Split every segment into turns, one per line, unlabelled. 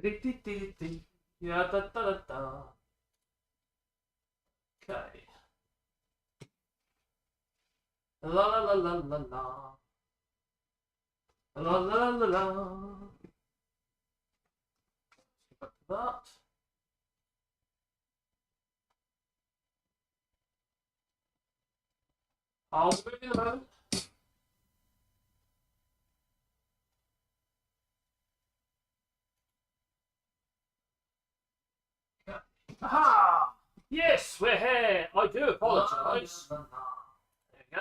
Yeah, da, da, da, da. Okay. La la la la la la. La la la la. Back to that. I'll be in a moment. Aha! Yes, we're here. I do apologise. There we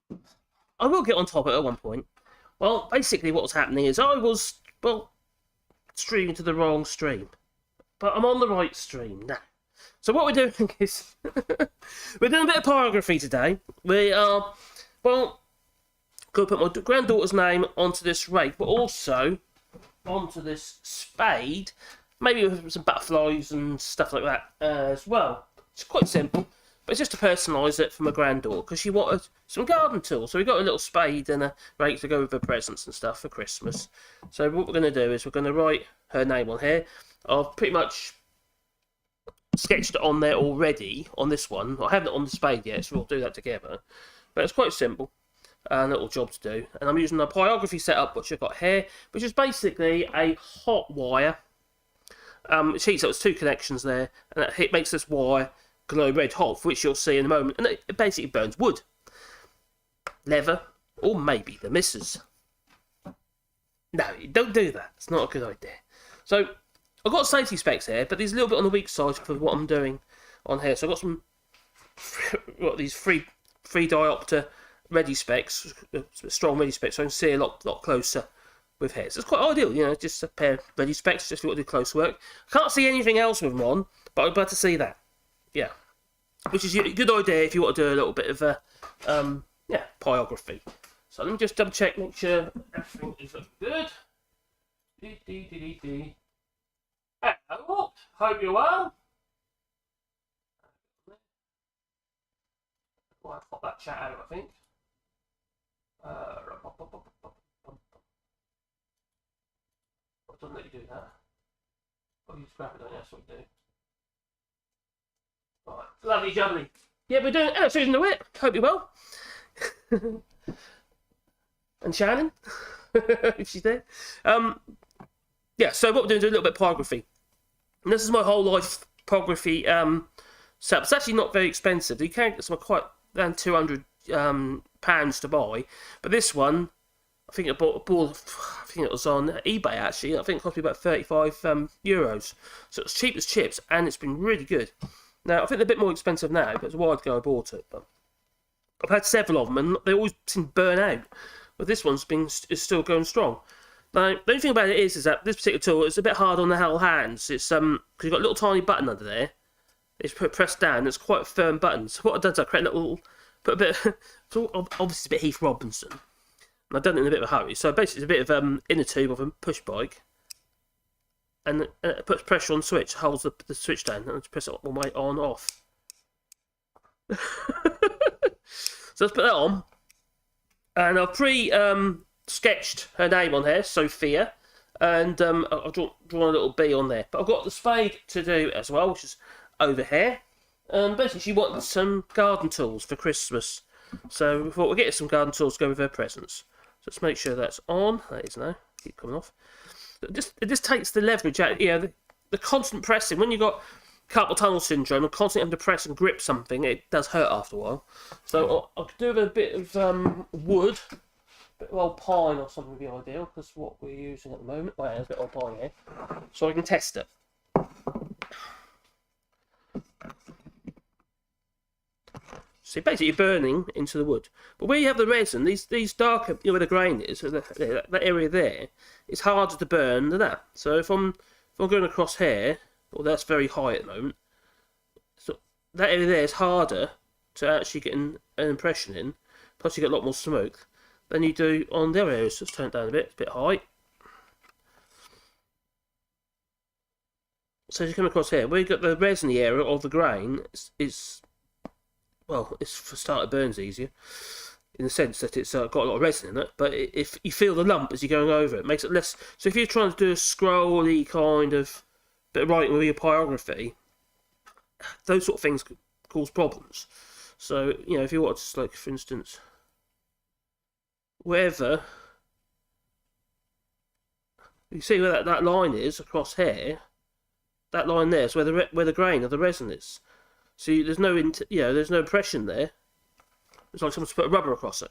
go. I will get on top of it at one point. Well, basically what's happening is I was, well, streaming to the wrong stream. But I'm on the right stream now. So what we're doing is, we're doing a bit of pyrography today. We are, well, going to put my granddaughter's name onto this rake, but also onto this spade. Maybe with some butterflies and stuff like that as well. It's quite simple, but it's just to personalise it for my granddaughter because she wanted some garden tools. So we got a little spade and a rake to go with her presents and stuff for Christmas. So what we're going to do is we're going to write her name on here. I've pretty much sketched it on there already on this one. I haven't on the spade yet, so we'll do that together. But it's quite simple. A little job to do. And I'm using a pyrography setup, which I've got here, which is basically a hot wire. It heats up, there's two connections there, and it makes this wire glow red hot, which you'll see in a moment, and it basically burns wood, leather, or maybe the missus. No, don't do that. It's not a good idea. So, I've got safety specs here, but there's a little bit on the weak side for what I'm doing on here. So I've got some, these free diopter ready specs, strong ready specs, so I can see a lot closer with hairs. It's quite ideal, you know, just a pair of ready specs, just if you want to do close work. Can't see anything else with them on, but I'm glad to see that. Yeah. Which is a good idea if you want to do a little bit of a, yeah, pyrography. So let me just double check, make sure everything is looking good. Hello, hope you're well. Well, I've got that chat out, I think. Doesn't let you do that. Oh, you scrap it on, that's what we do. Right, lovely jubbly. Yeah, we're doing. Hello, Susan DeWitt. Hope you're well. And Shannon, if she's there. Yeah, so what we're doing is a little bit of pyrography. And this is my whole life pyrography setup. It's actually not very expensive. You can get some quite around £200 to buy. But this one, I think I think it was on eBay actually. I think it cost me about 35 euros. So it's cheap as chips, and it's been really good. Now I think they're a bit more expensive now, but it's a while ago I bought it. But I've had several of them, and they always seem to burn out. But this one's is still going strong. Now the only thing about it is that this particular tool is a bit hard on the whole hands. It's because you've got a little tiny button under there. It's pressed down. It's quite a firm button. So what I've done is I create a little, put a bit. Obviously it's a bit Heath Robinson. And I've done it in a bit of a hurry. So basically it's a bit of inner tube of a push bike. And it puts pressure on the switch, holds the switch down, and I just press it all the way on, off. So let's put that on. And I've sketched her name on here, Sophia. And I've drawn a little B on there. But I've got the spade to do as well, which is over here. And basically she wanted some garden tools for Christmas. So we thought we'll get her some garden tools to go with her presents. So let's make sure that's on. That is now. Keep coming off. It just takes the leverage out. You know, the constant pressing. When you've got carpal tunnel syndrome and constantly having to press and grip something, it does hurt after a while. So I could do with a bit of wood. A bit of old pine or something would be ideal, because what we're using at the moment. Well, there's a bit of old pine here. So I can test it. So basically you're burning into the wood. But where you have the resin, these darker, you know, where the grain is, so that area there, it's harder to burn than that. So if I'm going across here, well, that's very high at the moment. So that area there is harder to actually get an impression in. Plus you get a lot more smoke than you do on the other areas. Let's turn it down a bit high. So as you come across here, where you got the resiny area of the grain, well, it's for starter burns easier. in the sense that it's got a lot of resin in it, but if you feel the lump as you're going over it, makes it less. So if you're trying to do a scrolly kind of bit of writing with your pyrography, those sort of things could cause problems. So, you know, if you want to, like, for instance, wherever you see where that line is across here, that line there is where the grain of the resin is. So there's no there's no impression there. It's like someone's put a rubber across it.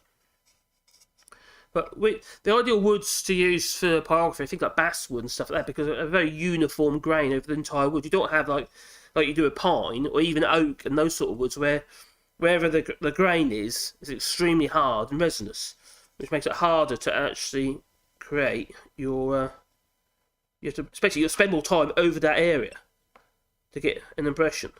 But the ideal woods to use for pyrography, I think like basswood and stuff like that, because a very uniform grain over the entire wood. You don't have like you do a pine or even oak and those sort of woods where wherever the grain is extremely hard and resinous, which makes it harder to actually create your. You have to spend more time over that area to get an impression,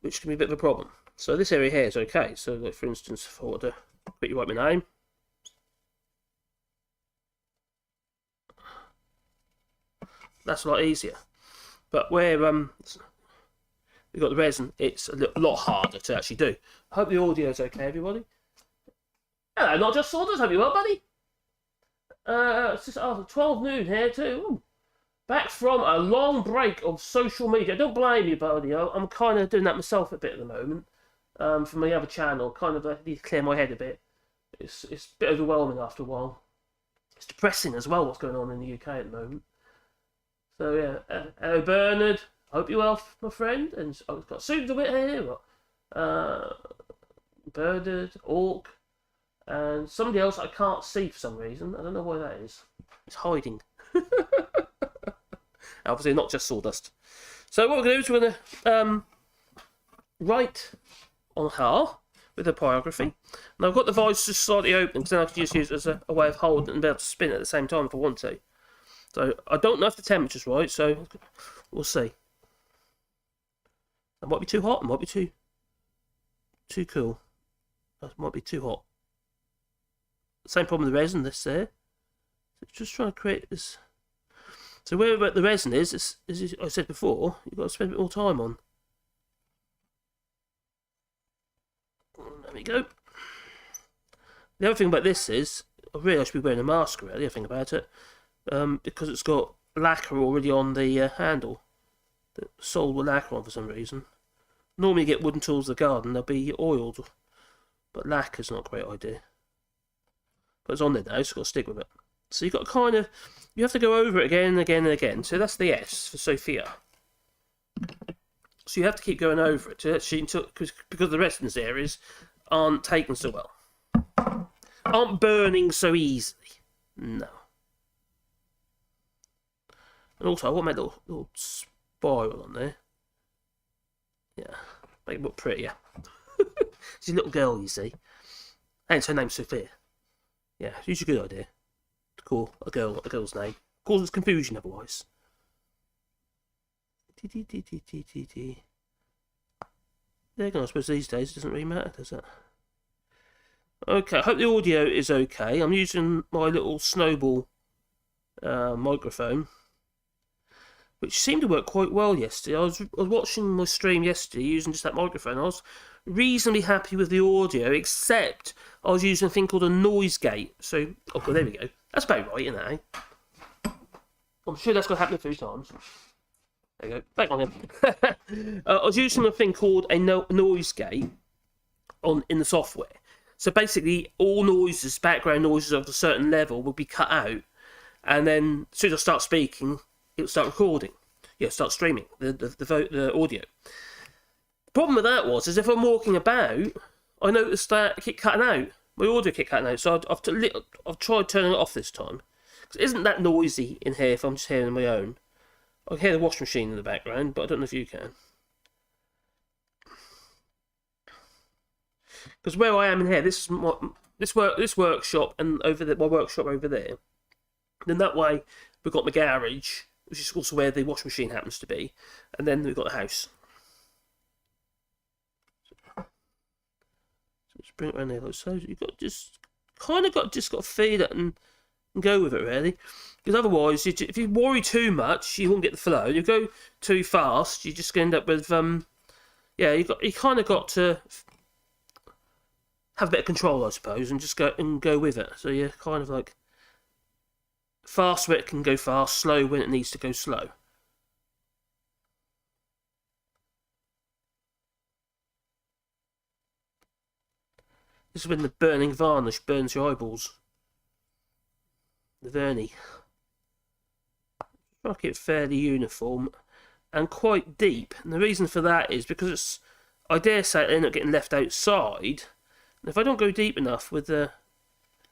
which can be a bit of a problem. So this area here is okay. So, like, for instance, if I want to quickly write my name, that's a lot easier. But where we've got the resin, it's a lot harder to actually do. I hope the audio's okay, everybody. Hello, not just sawdust. Hope you're well, buddy. It's just after 12 noon here too. Ooh. Back from a long break of social media. Don't blame you, buddy. I'm kind of doing that myself a bit at the moment. For my other channel, kind of need to clear my head a bit. It's a bit overwhelming after a while. It's depressing as well what's going on in the UK at the moment. So yeah, hello Bernard. Hope you're well, my friend. And I've got Susan a bit here. Bernard, Orc, and somebody else I can't see for some reason. I don't know why that is. It's hiding. Obviously not just sawdust. So what we're going to do is we're going to write on her with the pyrography. And I've got the vise just slightly open because then I can just use it as a way of holding and be able to spin at the same time if I want to. So I don't know if the temperature's right, so we'll see. It might be too hot, it might be too cool. It might be too hot. Same problem with the resin, this there. So just trying to create this. So wherever the resin is, as I said before, you've got to spend a bit more time on. There we go. The other thing about this is, I really should be wearing a mask really, the other thing about it, because it's got lacquer already on the handle. The sole with lacquer on for some reason. Normally you get wooden tools in the garden, they'll be oiled, but lacquer's not a great idea. But it's on there now, so you've got to stick with it. So you've got to kind of, you have to go over it again and again and again. So that's the S for Sophia. So you have to keep going over it to actually, because the rest of these areas aren't taken so well. Aren't burning so easily. No. And also I want my little spiral on there. Yeah. Make it look prettier. She's a little girl, you see. And her name's Sophia. Yeah, it's usually a good idea to call a girl's name. Causes confusion otherwise. There you go, I suppose these days it doesn't really matter, does it? Okay, I hope the audio is okay. I'm using my little snowball microphone, which seemed to work quite well yesterday. I was watching my stream yesterday using just that microphone. I was reasonably happy with the audio, except I was using a thing called a noise gate. So, oh, there we go. That's about right, isn't it? Eh? I'm sure that's going to happen a few times. There you go. Back on him. I was using a thing called a noise gate in the software. So basically, all noises, background noises of a certain level, will be cut out, and then as soon as I start speaking, it'll start recording. Yeah, start streaming the audio. The problem with that is if I'm walking about, I noticed that it kept cutting out. My audio kept cutting out, so I've tried turning it off this time. Because it isn't that noisy in here if I'm just hearing my own. I can hear the washing machine in the background, but I don't know if you can. Because where I am in here, this workshop and my workshop over there. Then that way we've got my garage, which is also where the washing machine happens to be, and then we've got the house. So just bring it around there. So you've got just got to feel it and go with it really. Because otherwise, if you worry too much, you won't get the flow. You go too fast, you're just going to end up with you kind of got to have a bit of control, I suppose, and just go with it. So you're kind of like fast when it can go fast, slow when it needs to go slow. This is when the burning varnish burns your eyeballs. The verni. Make it fairly uniform and quite deep. And the reason for that is because it's, I dare say, it end up getting left outside. And if I don't go deep enough with the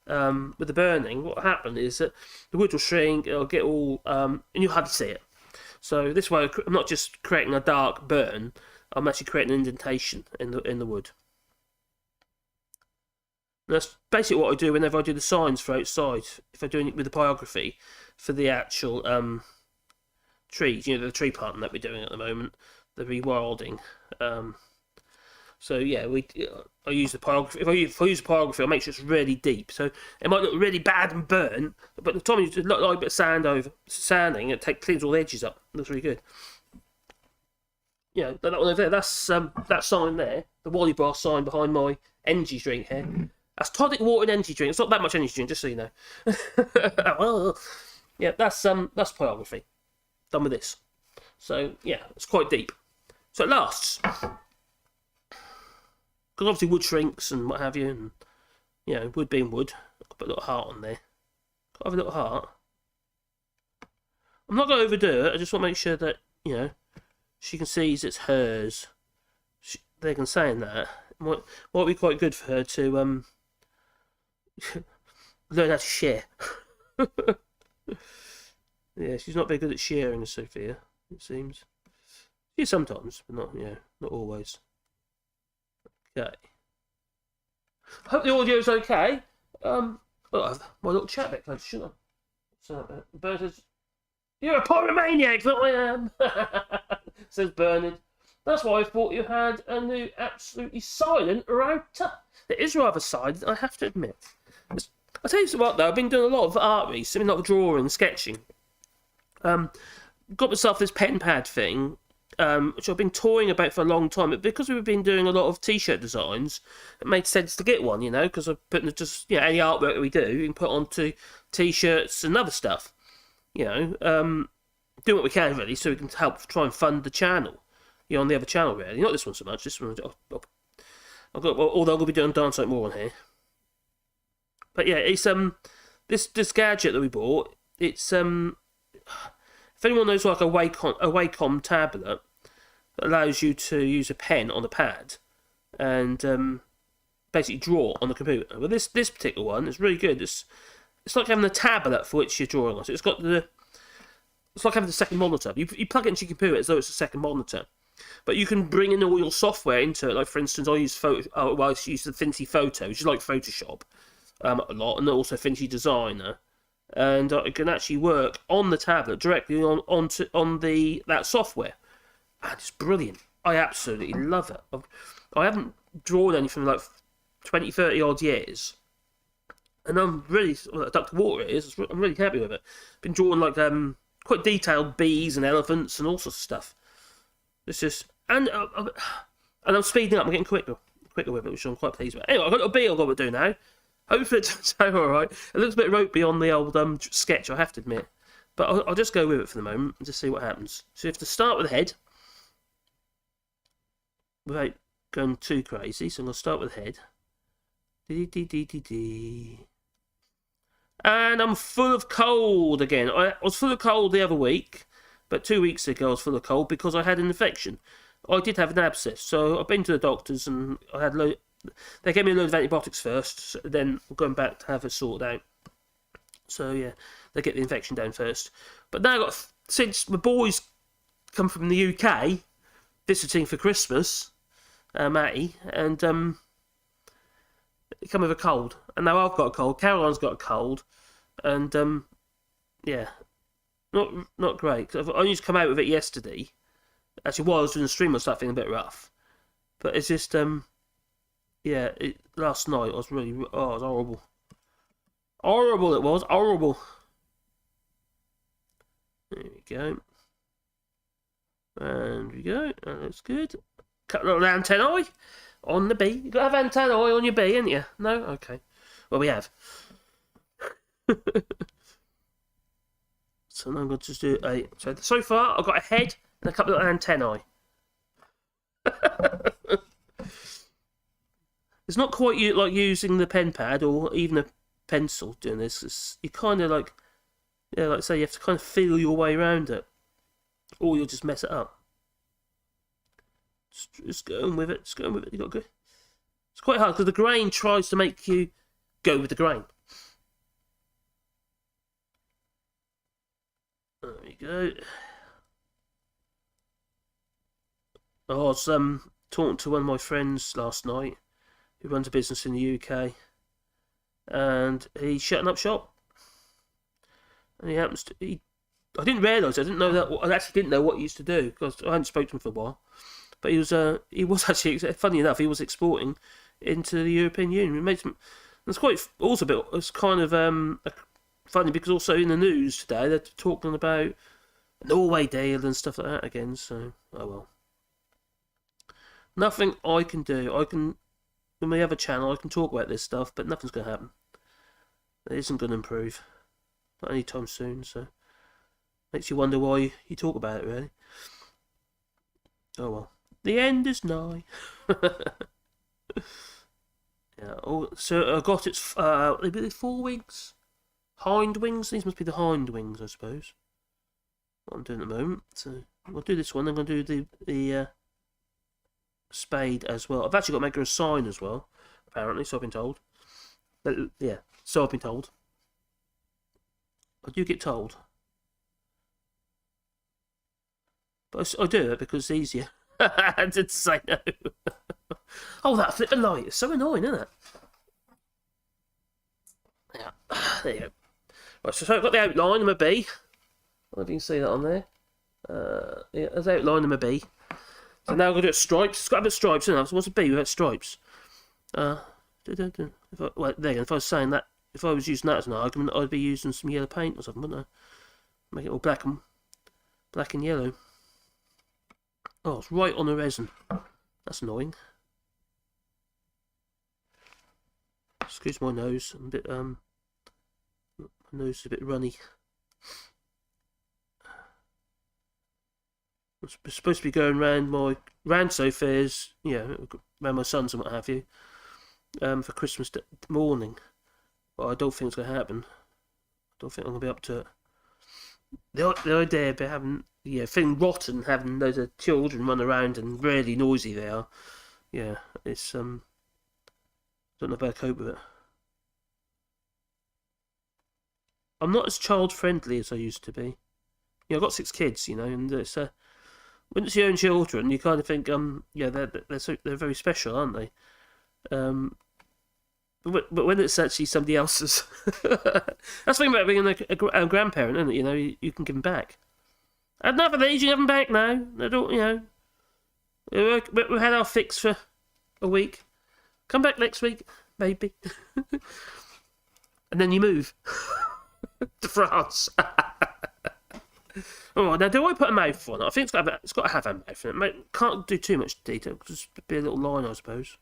burning, what will happen is that the wood will shrink. It'll get all and you'll hardly see it. So this way, I'm not just creating a dark burn. I'm actually creating an indentation in the wood. And that's basically what I do whenever I do the signs for outside. If I'm doing it with the pyrography for the actual trees, the tree planting that we're doing at the moment, the rewilding. So yeah, I use the pyrography. If I use the pyrography, I make sure it's really deep. So it might look really bad and burnt, but the time you just like a bit of sanding, it cleans all the edges up. It looks really good. That one over there, that's that sign there, the Wallybois sign behind my energy drink here. That's tonic water and energy drink. It's not that much energy drink, just so you know. Yeah, that's pyrography. Done with this. So yeah, it's quite deep. So it lasts. Because obviously wood shrinks and what have you, and wood being wood. I'll put a little heart on there. Got to have a little heart. I'm not going to overdo it. I just want to make sure that she can see it's hers. They can say that. Might be quite good for her to learn how to share. Yeah, she's not very good at sharing, Sophia. It seems. She is sometimes, but not always. Okay. Hope the audio's okay. I'll have my little chat back later, shouldn't I? So, Bernard, you're a pyromaniac, that I am. Says Bernard. That's why I thought you had a new absolutely silent router. It is rather silent, I have to admit. I'll tell you what though, I've been doing a lot of art recently, a lot of drawing, sketching. Got myself this pen pad thing, which I've been toying about for a long time. But because we've been doing a lot of t-shirt designs, it made sense to get one, because I'm putting just any artwork that we do, you can put onto t-shirts and other stuff. Do what we can really, so we can help try and fund the channel. On the other channel really, not this one so much. This one, although I'll be doing dance like more on here. But yeah, it's this gadget that we bought. It's if anyone knows like a Wacom tablet that allows you to use a pen on the pad and basically draw on the computer. Well, this particular one is really good. It's like having a tablet for which you're drawing on. So it's like having the second monitor. You plug it into your computer as though it's a second monitor. But you can bring in all your software into it. Like, for instance, I use I use the Affinity Photo, which is like Photoshop a lot, and also Affinity Designer. And I can actually work on the tablet directly on that software. And it's brilliant. I absolutely love it. I haven't drawn anything like 20, 30 odd years. And I'm really, Dr. Water is, I'm really happy with it. Been drawing like quite detailed bees and elephants and all sorts of stuff. It's just, and I'm speeding up. I'm getting quicker with it, which I'm quite pleased with. Anyway, I've got a bee I've got to do now. Hopefully it turns out all right. It looks a bit ropey on the old sketch, I have to admit, but I'll just go with it for the moment and just see what happens. So you have to start with the head without going too crazy. So I'm going to start with the head. And I'm full of cold again. I was full of cold the other week. But 2 weeks ago I was full of cold because I had an infection. I did have an abscess, so I've been to the doctors and I had they gave me a load of antibiotics first, so then I'm going back to have it sorted out. So yeah, they get the infection down first. But now since my boys come from the UK visiting for Christmas, Matty, and they come with a cold. And now I've got a cold, Caroline's got a cold, and yeah. Not great. I've only just come out with it yesterday. Actually, while I was doing the stream, I was feeling a bit rough. But it's just, last night I was really, it was horrible. Horrible it was, horrible. There we go. And we go, that looks good. Cut a little antennae. On the bee? You got to have antennae on your bee, ain't you? No? Okay. Well, we have. So now I'm going to just do a... So far, I've got a head and a couple of antennae. It's not quite like using the pen pad or even a pencil doing this. You kind of like... Yeah, like I say, you have to kind of feel your way around it. Or you'll just mess it up. Just going with it. Just going with it. You got to go. It's quite hard because the grain tries to make you go with the grain. There we go. I was talking to one of my friends last night who runs a business in the UK, and he's shutting up shop. And he happens to. I didn't realise. I didn't know that. I actually didn't know what he used to do because I hadn't spoken to him for a while. But he was actually, funny enough, he was exporting into the European Union. It makes him. It's quite also a bit. It's kind of funny because also in the news today they're talking about a Norway deal and stuff like that again. So oh well. Nothing I can do. I can, when we have a channel, I can talk about this stuff, but nothing's going to happen. It isn't going to improve. Not anytime soon, so... Makes you wonder why you talk about it, really. Oh well. The end is nigh. Yeah, so I got its, maybe 4 wings? Hind wings? These must be the hind wings, I suppose. What I'm doing at the moment. So, I'll do this one, I'm going to do the spade as well. I've actually got to make her a sign as well, apparently, so I've been told. But, yeah, so I've been told. I do get told. But I do it because it's easier. I did say no. Oh, that flipping light is so annoying, isn't it? Yeah, there you go. Right, so I've got the outline of my bee. I don't know if you can see that on there. Yeah, there's the outline of my bee. So now I'm going to do stripes. It's got a bit of stripes, isn't it? So what's a bee without stripes? Well, there you go. If I was saying that, if I was using that as an argument, I'd be using some yellow paint or something, wouldn't I? Make it all black and yellow. Oh, it's right on the resin. That's annoying. Excuse my nose. I'm a bit my nose is a bit runny. I'm supposed to be going round so fairs, around my sons and what have you, for Christmas morning. But I don't think it's going to happen. I don't think I'm going to be up to it. The idea of having, feeling rotten, having loads of children run around and really noisy they are. Yeah, it's, don't know if I cope with it. I'm not as child-friendly as I used to be. I've got 6 kids, and it's, when it's your own children, you kind of think, they're very special, aren't they? But when it's actually somebody else's, that's the thing about being a grandparent, isn't it? You can give them back. I had enough of these. You have them back now. I don't, we had our fix for a week. Come back next week, maybe. And then you move to France. Oh, now do I put a mouth on it? I think it's got to have a mouth in it. Can't do too much detail because it'd be a little line, I suppose.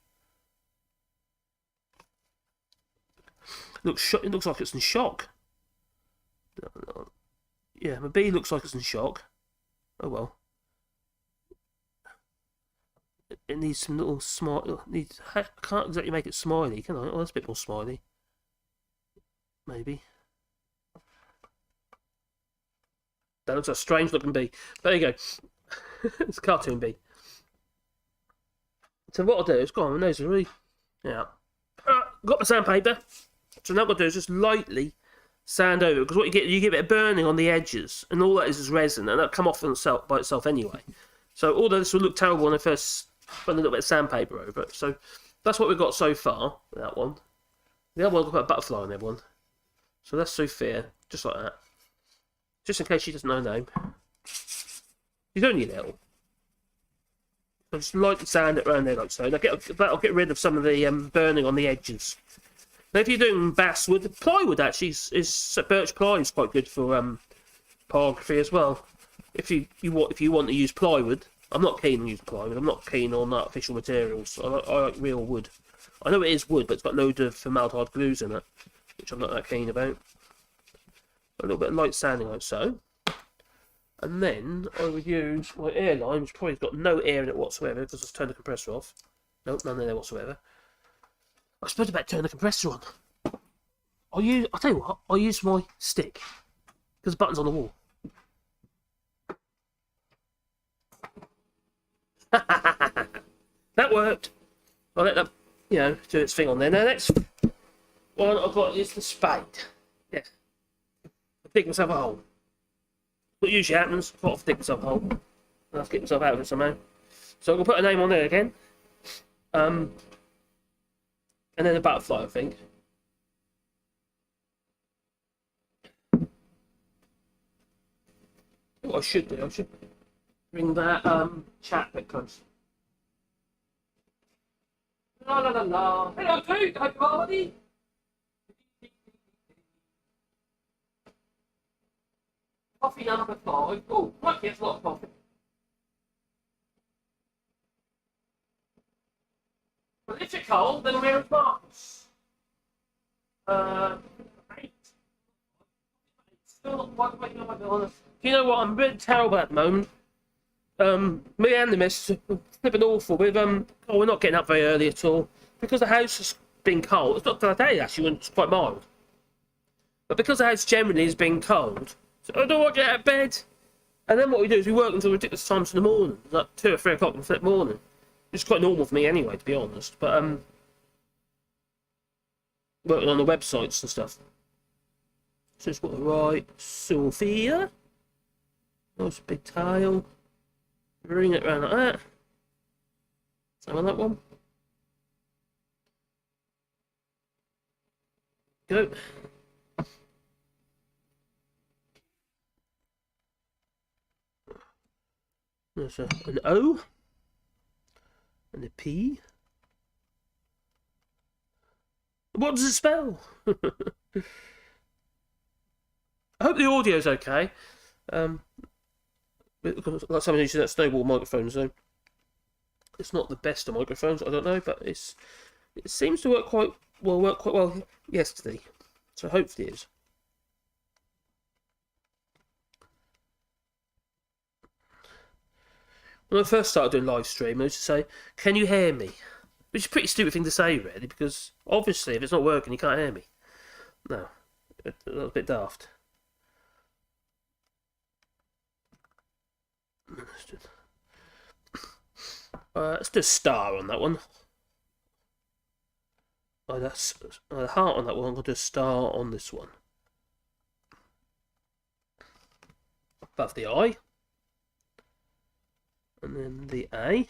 It looks like it's in shock. Yeah, my bee looks like it's in shock. Oh well. It needs some little smile. I can't exactly make it smiley, can I? Oh, that's a bit more smiley. Maybe. That looks like a strange looking bee. There you go. It's a cartoon bee. So what I'll do is, my nose is really... Yeah. Got my sandpaper. So now what I'll do is just lightly sand over, because what you get a bit of burning on the edges, and all that is resin, and that'll come off by itself anyway. So although this will look terrible when I first put a little bit of sandpaper over it. So that's what we've got so far, that one. The other one, I'll put a butterfly on that one. So that's Sophia, just like that. Just in case she doesn't know her name. She's only little. I'll just lightly sand it around there like so. That'll get rid of some of the burning on the edges. Now, if you're doing basswood, plywood actually is birch ply is quite good for pyrography as well. If you want to use plywood, I'm not keen on using plywood. I'm not keen on artificial materials. I like real wood. I know it is wood, but it's got loads of formaldehyde glues in it, which I'm not that keen about. A little bit of light sanding like so. And then I would use my air line, which probably got no air in it whatsoever because I've turned the compressor off. Nope, none in there whatsoever. I was supposed to turn the compressor on. I'll tell you what, I'll use my stick because the button's on the wall. That worked. I'll let that, do its thing on there. Now, next one I've got is the spade. Yeah. I dig myself a hole. What usually happens, I've got to dig myself a hole. I have to get myself out of it somehow. So I'm going to put a name on there again. And then a butterfly, I think. What I should do, I should bring that chat a bit close. La la la la. Hello, Pete. Hi, buddy. Coffee number 5. Oh, lucky it's a lot of coffee. But if it's cold, then we're at Marcus. 8. Still not quite waking up my bill. You know what? I'm a bit terrible at the moment. Me and the miss are flipping awful with we're not getting up very early at all because the house has been cold. It's not today actually when it's quite mild, but because the house generally has been cold, so I don't want to get out of bed. And then what we do is we work until ridiculous times in the morning, like 2 or 3 o'clock in the flip morning. It's quite normal for me anyway, to be honest. But working on the websites and stuff. So it's got the right Sophia. Nice big tile. Ring it around like that. Same on that one. Go. There's an O. And a P. What does it spell? I hope the audio's okay. Like someone using that snowball microphone, so it's not the best of microphones. I don't know, but it seems to work quite well yesterday. So hopefully it is. When I first started doing live stream, I used to say, "Can you hear me?" Which is a pretty stupid thing to say, really, because obviously if it's not working, you can't hear me. No, that's a bit daft. Let's do a star on that one. Oh, that's a heart on that one. I'm going to do a star on this one. Above the I. And then the A.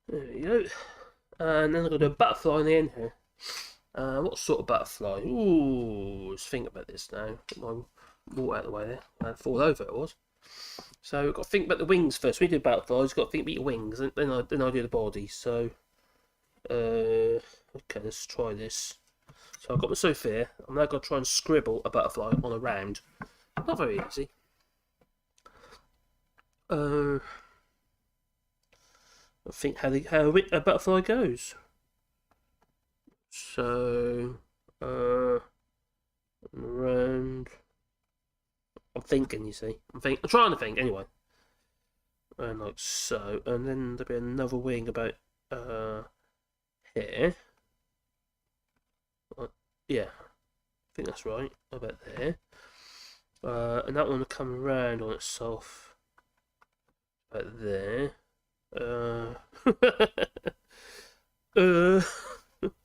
There we go. And then I'm going to do a butterfly in the end here. What sort of butterfly? Ooh, let's think about this now. Put my water out of the way there. And fall over it was. So we've got to think about the wings first. When you do butterflies, you've got to think about your wings, and then I do the body. So, okay, let's try this. So I've got my Sophia. I'm now going to try and scribble a butterfly on a round. Not very easy. I think how a butterfly goes. So, around. I'm thinking, you see. I'm trying to think anyway. And like so, and then there'll be another wing about here. Yeah, I think that's right. About there. And that one will come around on itself. About there.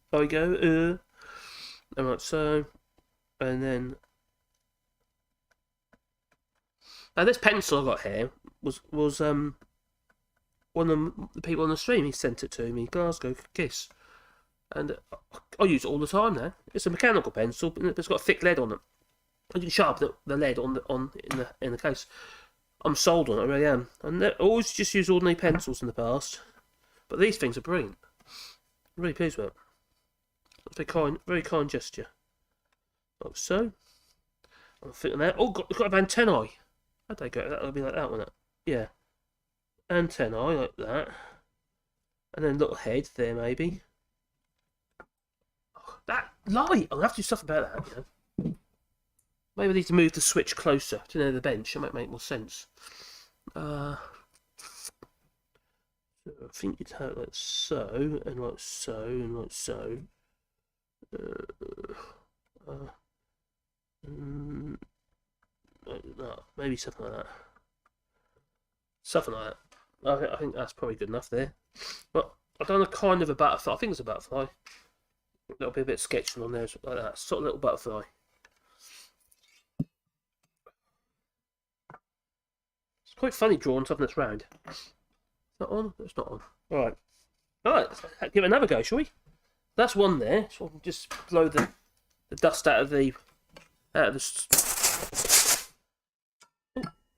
There we go. And like so, and then. Now this pencil I got here was one of the people on the stream. He sent it to me, Glasgow Kiss, and I use it all the time now. It's a mechanical pencil, but it's got a thick lead on it. I can sharpen the lead in the case. I'm sold on it, I really am. And I always just used ordinary pencils in the past, but these things are brilliant. I'm really pleased with it. That's a very kind gesture. Like so. I'm thinking that. Oh, got have antennae. How'd they go? That'll be like that, wouldn't it? Yeah. Antennae like that. And then little head there, maybe. Oh, that light! I'll have to do stuff about that, you know. Maybe I need to move the switch closer to near the bench. It might make more sense. So I think you'd have it like so, and like so, and like so. No, maybe something like that. Something like that. I think that's probably good enough there. But I've done a kind of a butterfly. I think it's a butterfly. There'll be a bit of sketching on there like that. Sort of little butterfly. It's quite funny drawing something that's round. It's not on? It's not on. Alright. Alright, let's give it another go, shall we? That's one there. So I can just blow the dust out of the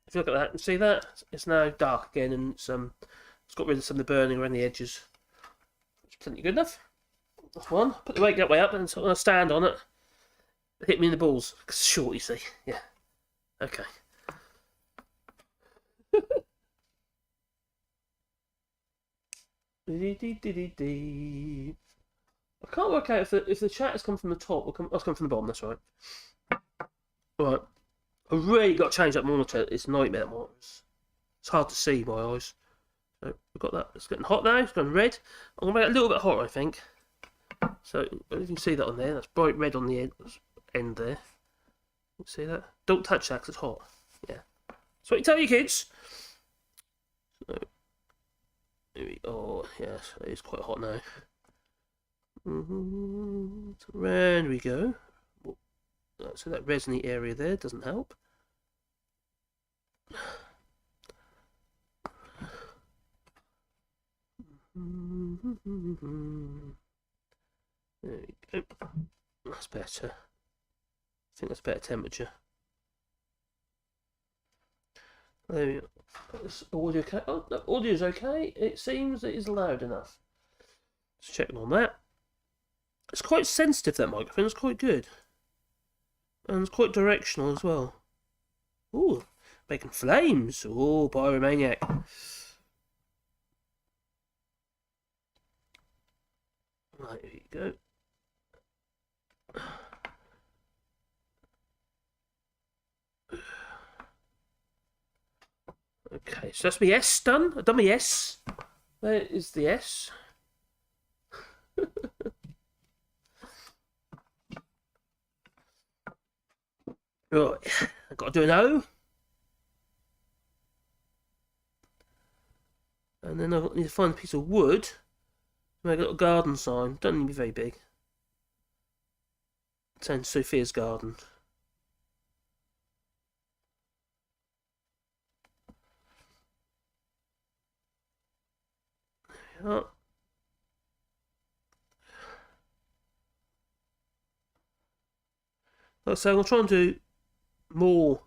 if you look at that and see that, it's now dark again, and it's got rid of some of the burning around the edges. It's plenty good enough. That's one. Put the rake that way up and sort of stand on it. Hit me in the balls. It's short, you see. Yeah. Okay. I can't work out if the chat has come from the top or come from the bottom. That's right. Right. I really got to change that monitor. It's a nightmare, that monitor. It's hard to see my eyes. So we've got that. It's getting hot now. It's going red. I'm going to make it a little bit hotter, I think. So you can see that on there. That's bright red on the end there. You see that? Don't touch that because it's hot. Yeah. So what you tell your kids. So oh yes, it is quite hot now. So round we go. So that resiny area there doesn't help. There we go. That's better. I think that's better temperature. There we go. Is audio okay? Oh, no, audio's okay. It seems it is loud enough. Just checking on that. It's quite sensitive, that microphone. It's quite good. And it's quite directional as well. Ooh, making flames. Ooh, pyromaniac. Right, here you go. Okay, so that's my S done. I've done my S. There is the S. Right, I've got to do an O. And then I need to find a piece of wood to make a little garden sign. Doesn't need to be very big. Saint Sophia's garden. There we are. So I'll try and do more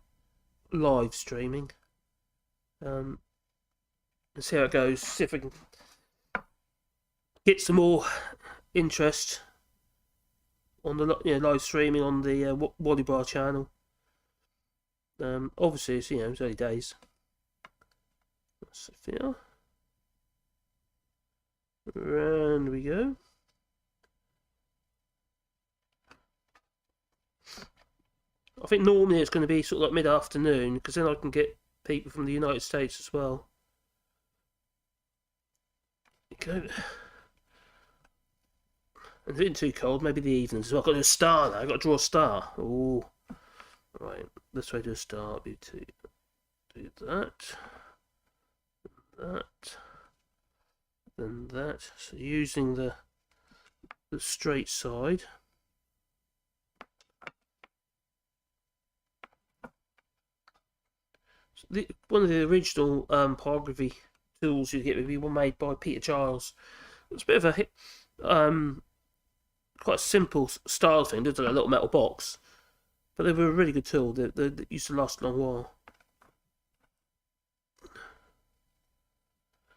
live streaming. And see how it goes. See if we can get some more interest on the live streaming on the Wallybois channel. Obviously, it's, it's early days. Sophia. And we go. I think normally it's going to be sort of like mid-afternoon, because then I can get people from the United States as well. There we go. And if it's too cold, maybe the evenings. So I've got to do a star now. I've got to draw a star. Oh, right. This way to do a star. Be to do that, then that. So using the straight side. One of the original pyrography tools you get would be one made by Peter Giles. It's a bit of a quite a simple style thing. Just a little metal box, but they were a really good tool. They used to last a long while.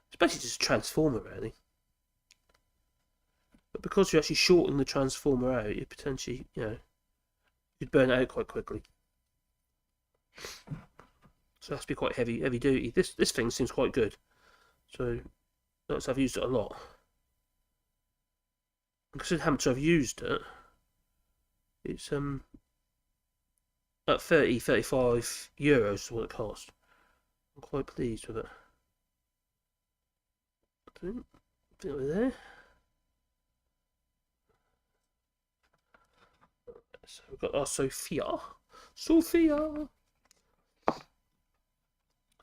It's basically just a transformer, really. But because you actually shorten the transformer out, you potentially, you'd burn it out quite quickly. So it has to be quite heavy duty. This thing seems quite good. So notice I've used it a lot. Considering how much I've used it, it's at 35 euros is what it cost. I'm quite pleased with it. I think we're there. So we've got our Sophia. So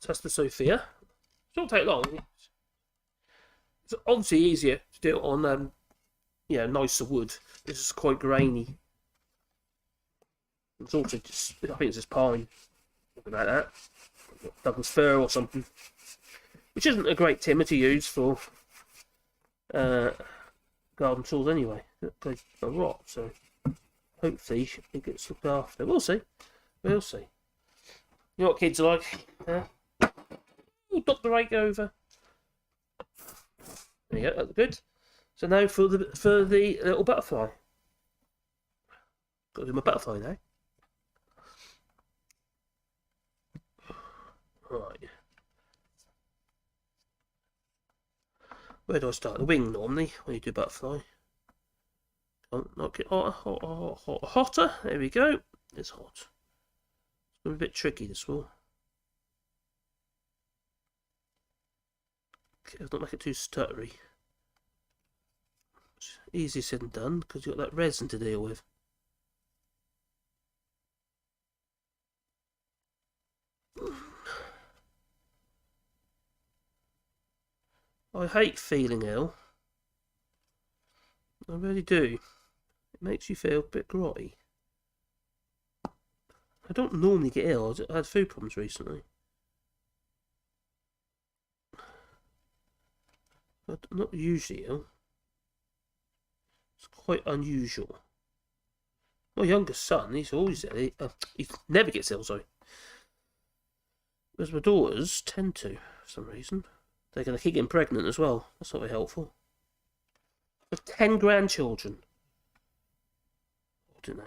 that's the Sophia. It won't take long. It's obviously easier to do it on nicer wood. This is quite grainy. It's also just, I think it's just pine. Something like that. Douglas fir or something. Which isn't a great timber to use for garden tools anyway. It goes a rot, so hopefully it gets looked after. We'll see. We'll see. You know what kids are like? Knock the rake over. There you go, that's good. So now for the little butterfly. Got to do my butterfly now. Right. Where do I start? The wing normally when you do butterfly. Not get hotter. There we go. It's hot. It's going to be a bit tricky this will. Okay, let's not make it too stuttery. It's easier said than done because you've got that resin to deal with. I hate feeling ill. I really do. It makes you feel a bit grotty. I don't normally get ill. I had food problems recently. I'm not usually ill. It's quite unusual. My youngest son, he's always ill. He never gets ill, sorry. Whereas my daughters tend to, for some reason. They're going to keep getting pregnant as well. That's not very helpful. With 10 grandchildren. I don't know.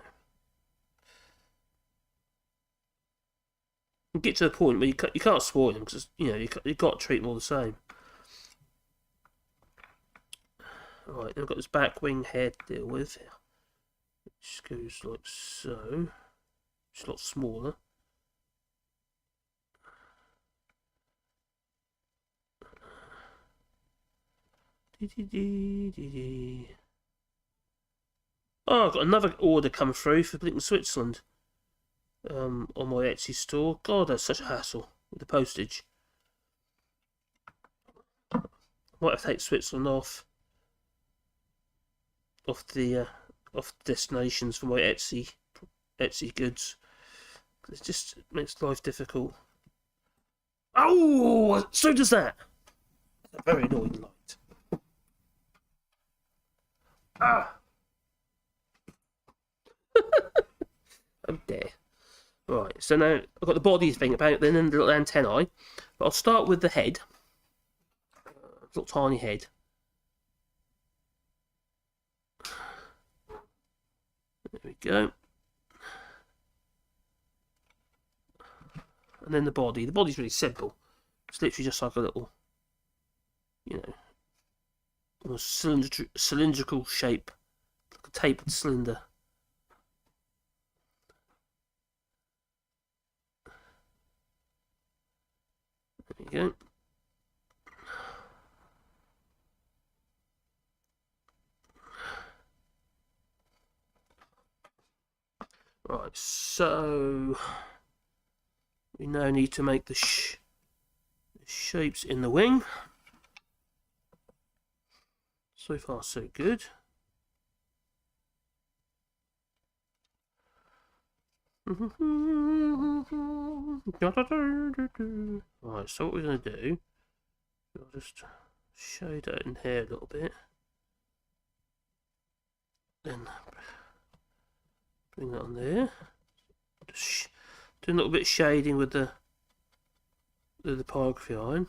You get to the point where you can't spoil them because you've got to treat them all the same. Right, then I've got this back wing head to deal with, which goes like so. It's a lot smaller. Oh, I've got another order come through for Blinken Switzerland on my Etsy store. God, that's such a hassle with the postage. I might have to take Switzerland off the destinations for my Etsy goods. It just makes life difficult. Oh, so does that. That's a very annoying light. Ah. Oh dear. Right, so now I've got the body thing about then and the little antennae. But I'll start with the head. Little tiny head. There we go. And then the body. The body's really simple. It's literally just like a little, cylindrical shape. Like a tapered cylinder. There you go. Right, so we now need to make the shapes in the wing. So far, so good. Right, so what we're going to do, I'll just shade that in here a little bit. Then bring that on there. Just do a little bit of shading with the pyrography iron.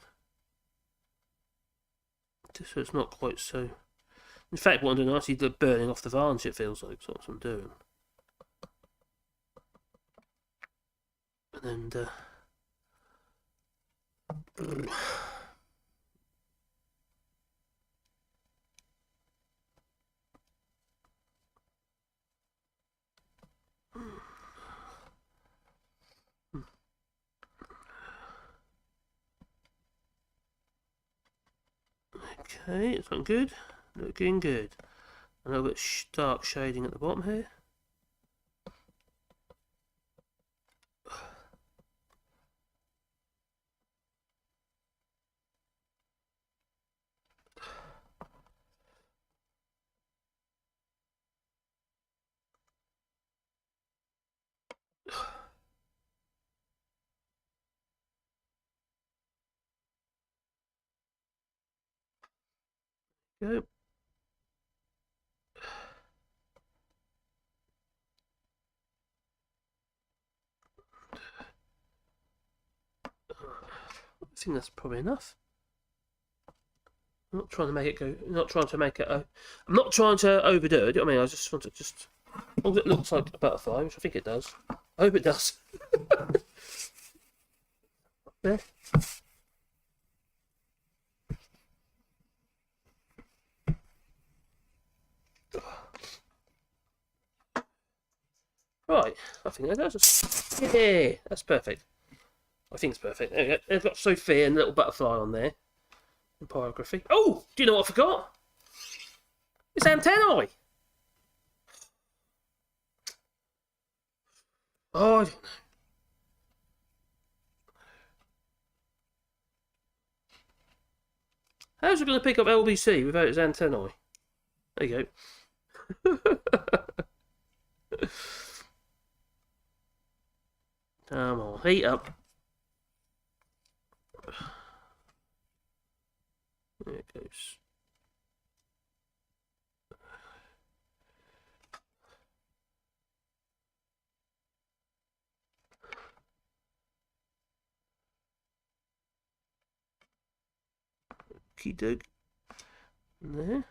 Just so it's not quite so. In fact, what I'm doing, I see the burning off the varnish, it feels like. So that's what I'm doing. And And okay, it's looking good. Looking good. A little bit dark shading at the bottom here. Go. I think that's probably enough. I'm not trying to make it go. I'm not trying to make it. I'm not trying to overdo it. I mean, I just want to just. As long as it looks like a butterfly, which I think it does. I hope it does. There. Right, I think that does. Yeah, that's perfect. I think it's perfect. There we go. They've got Sophia and a little butterfly on there. In Pyrography. Oh, do you know what I forgot? It's antennae. Oh, I don't know. How's it going to pick up LBC without its antennae? There you go. Come on, heat up. There it goes. Okie doke. There.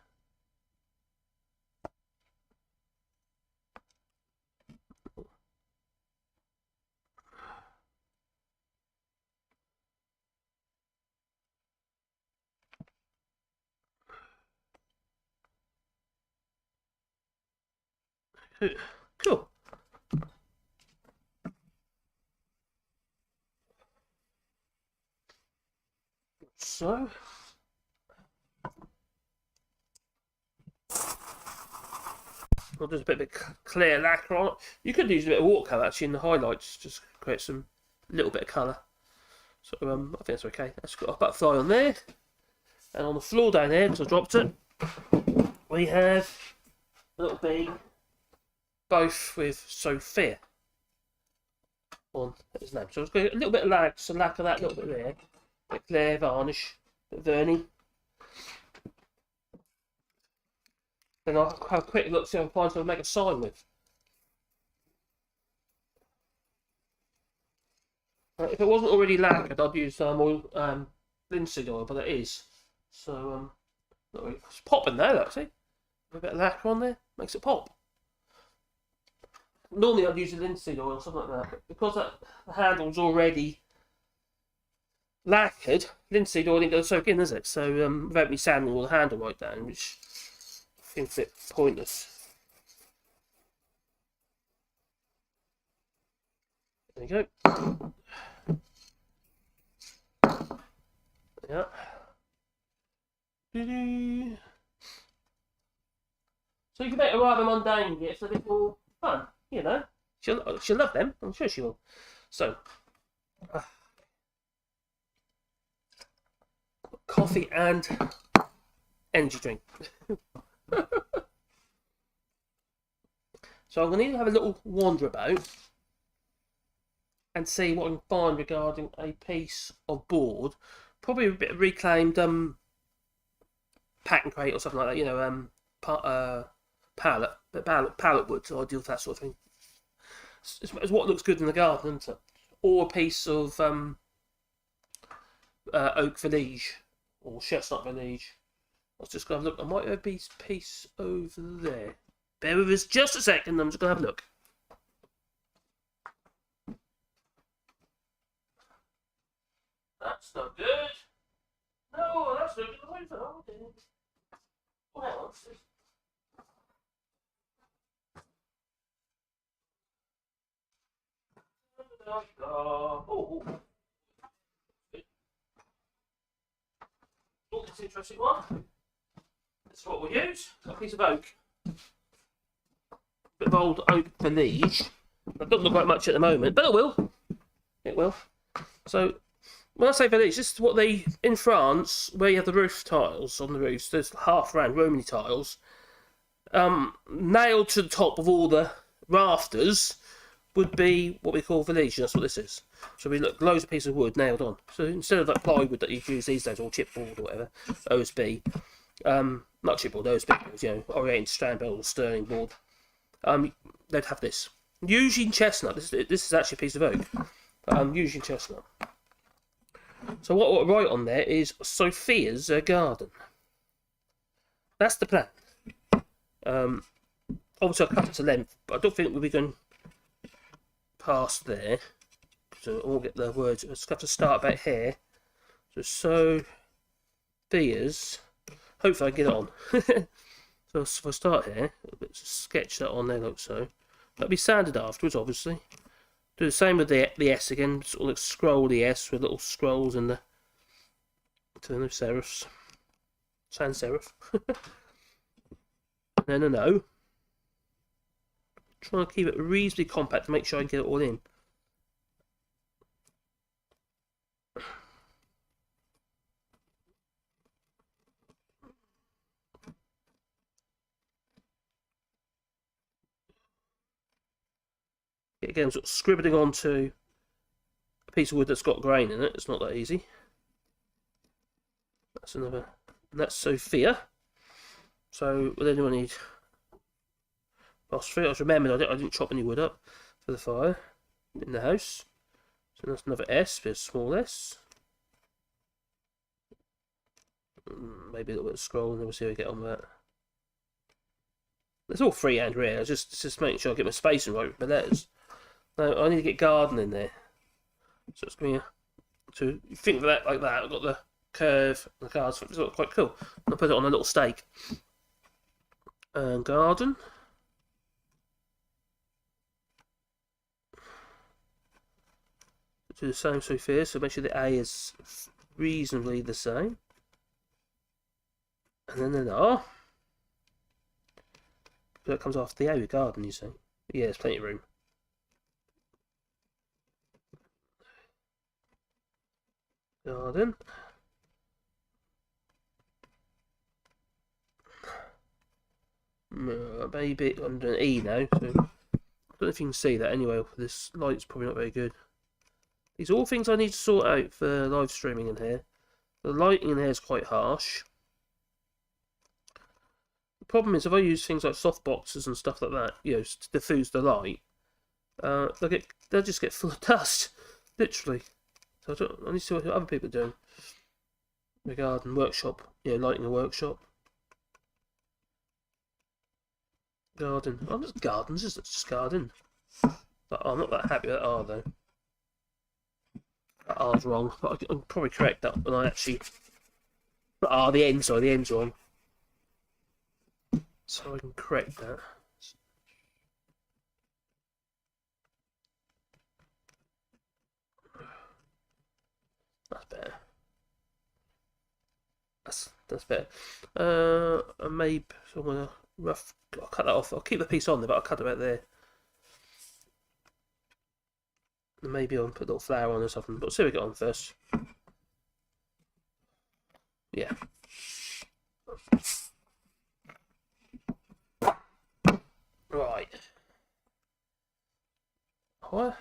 Cool. So. I'll just a bit of clear lacquer on it. You could use a bit of watercolour actually in the highlights, just create some little bit of colour. So I think that's okay. That's got a butterfly on there, and on the floor down there, because I dropped it, we have a little bee, both with Sophia on his name. So it's got a little bit of lacquer that, a little bit there, a bit clear varnish, a bit verni. Then I'll have a quick look, see if I can find something to make a sign with. If it wasn't already lacquered, I'd use linseed oil, but it is. So, it's popping there, actually. A bit of lacquer on there, makes it pop. Normally I'd use a linseed oil or something like that, but because the handle's already lacquered, linseed oil didn't go soak in, is it? So, without me sanding all the handle right down, which seems a bit pointless. There you go. Yeah. So you can make a rather mundane gift a little fun, you know. She'll love them, I'm sure she will. So, coffee and energy drink. So I'm going to need to have a little wander about and see what I can find regarding a piece of board. Probably a bit of reclaimed pack and crate or something like that, you know, pallet wood, so ideal for that sort of thing. It's what looks good in the garden, isn't it? Or a piece of oak valise or chestnut valise. Let's just go have a look. I might have a piece over there. Bear with us just a second, I'm just going to have a look. That's not good. No, that's not good either. Oh, dear. Well, oh, that's an interesting one. That's what we'll use. A piece of oak. Bit of old oak valise. It doesn't look like much at the moment, but it will. It will. So, when I say valise, this is what they, in France, where you have the roof tiles on the roofs, there's half round Romany tiles, nailed to the top of all the rafters would be what we call valise. That's what this is. So we look loads of pieces of wood nailed on. So instead of that plywood that you use these days, or chipboard or whatever, OSB, not chipboard, OSB, you know, oriented strand board or sterling board, they'd have this. Usually in chestnut. This is actually a piece of oak. Usually in chestnut. So what I write on there is Sophia's garden. That's the plan. Obviously I'll cut it to length, but I don't think we'll be going past there. So I won't get the words. I'll have to start about here. So Sophia's. Hopefully I get it on. So if I start here, let's sketch that on there like so. That'll be sanded afterwards, obviously. Do the same with the S again, sort of scroll the S with little scrolls in the serifs. Sans serif. And then an O. Trying to keep it reasonably compact to make sure I can get it all in. Again, sort of scribbling onto a piece of wood that's got grain in it. It's not that easy. That's another. And that's Sophia. So, what then do I need? Phosphate. I was remembering I didn't chop any wood up for the fire in the house. So that's another S, but a small S. Maybe a little bit of scroll, and then we'll see how we get on with that. It's all freehand, really. Just making sure I get my spacing right with my letters. No, I need to get garden in there. So it's going to think of that like that. I've got the curve and the cards. It's quite cool. I'll put it on a little stake. And garden. Do the same Sophia, so make sure the A is reasonably the same. And then an R. That comes after the A with garden, you see. Yeah, there's plenty of room. Garden. Maybe under an E now, so I don't know if you can see that anyway. This light's probably not very good. These are all things I need to sort out for live streaming in here. The lighting in here is quite harsh. The problem is if I use things like soft boxes and stuff like that, you know, to diffuse the light, they'll just get full of dust, literally. So I need to see what other people are doing. The garden workshop, lighting a workshop. Garden. Oh, just gardens, it's just garden. But I'm not that happy with that R though. That R's wrong, but I can probably correct that when I actually. The end's wrong. So I can correct that. That's better. That's better. Maybe so I'm gonna I'll cut that off. I'll keep the piece on there, but I'll cut it out there. And maybe I'll put a little flower on or something. But see what we get on first. Yeah. Right. What?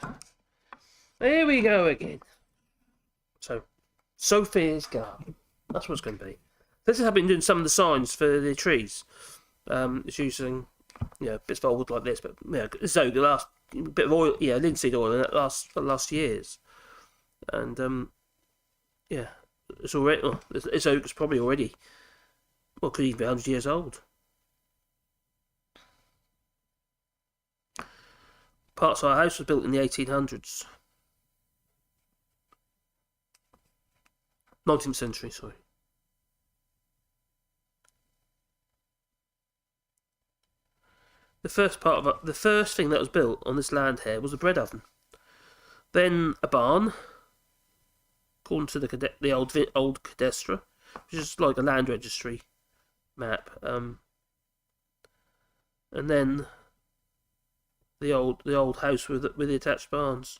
Here we go again. So, Sophia's garden. That's what it's going to be. This is how I've been doing some of the signs for the trees. It's using, bits of old wood like this, but so the last bit of oil, linseed oil, and that last years, and it's already. This oak is probably already, could even be 100 years old. Parts of our house was built in the 1800s. 19th century, sorry. The first thing that was built on this land here was a bread oven. Then a barn, according to the old cadastre, which is like a land registry map. And then the old house with the attached barns.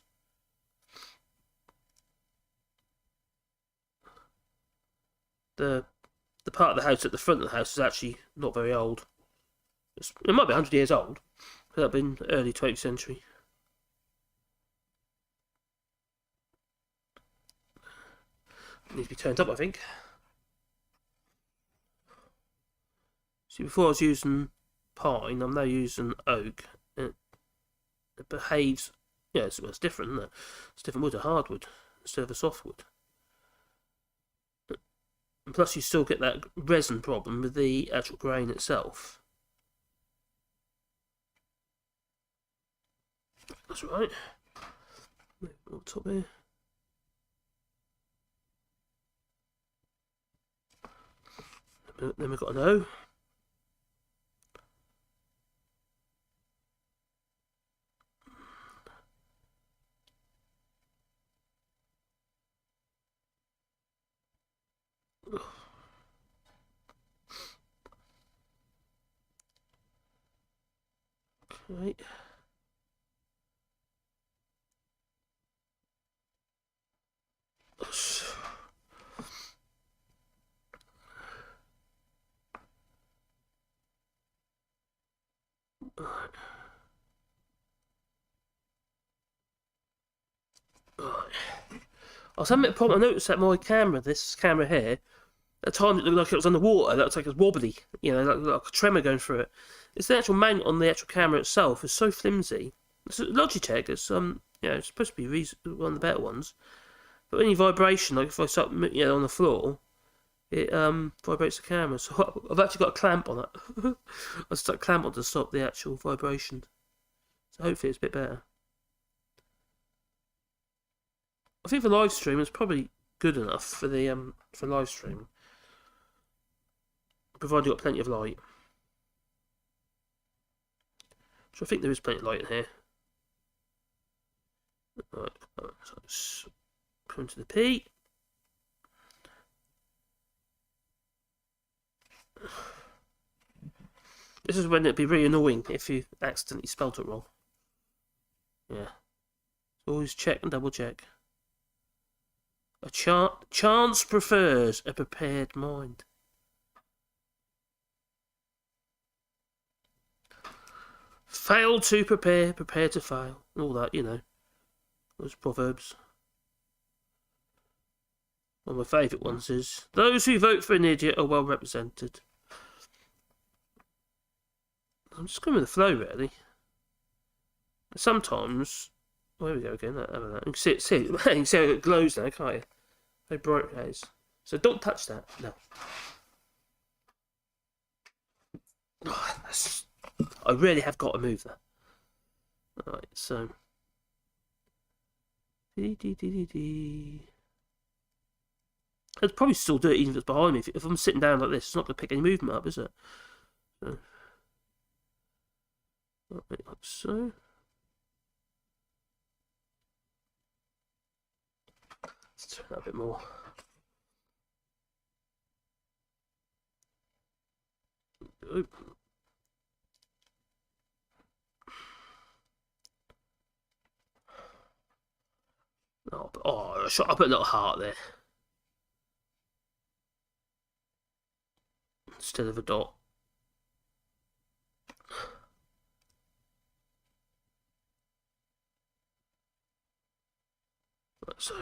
The part of the house at the front of the house is actually not very old. It might be 100 years old. Could have been early 20th century. It needs to be turned up, I think. See, before I was using pine, I'm now using oak. It behaves. Yeah, it's different, isn't it? It's different wood, a hardwood instead of a softwood. And plus, you still get that resin problem with the actual grain itself. That's right. Top here. Then we've got an O. Okay. I was having a problem. I noticed that my camera, this camera here, at times it looked like it was underwater. It looked like it was wobbly, like a tremor going through it. It's the actual mount on the actual camera itself is so flimsy. It's a Logitech. It's it's supposed to be one of the better ones. But any vibration, like if I start, on the floor, it vibrates the camera. So I've actually got a clamp on it. I stuck a clamp on to stop the actual vibration. So hopefully it's a bit better. I think for live stream it's probably good enough for the for live stream, provided you've got plenty of light. So I think there is plenty of light in here. Right, so let's come to the P. This is when it'd be really annoying if you accidentally spelt it wrong. Yeah. Always check and double check. A chance prefers a prepared mind. Fail to prepare, prepare to fail. All that, those proverbs. One of my favourite ones is, those who vote for an idiot are well represented. I'm just going with the flow, really. Sometimes, there we go again. You can see it. You can see how it glows now, can't you? How bright it is. So don't touch that. No. Oh, I really have got to move that. Alright, so. I'd probably still do it even if it's behind me. If I'm sitting down like this, it's not going to pick any movement up, is it? So. Like so. Let's turn that a bit more. Oh, I put a little heart there instead of a dot. Right, so.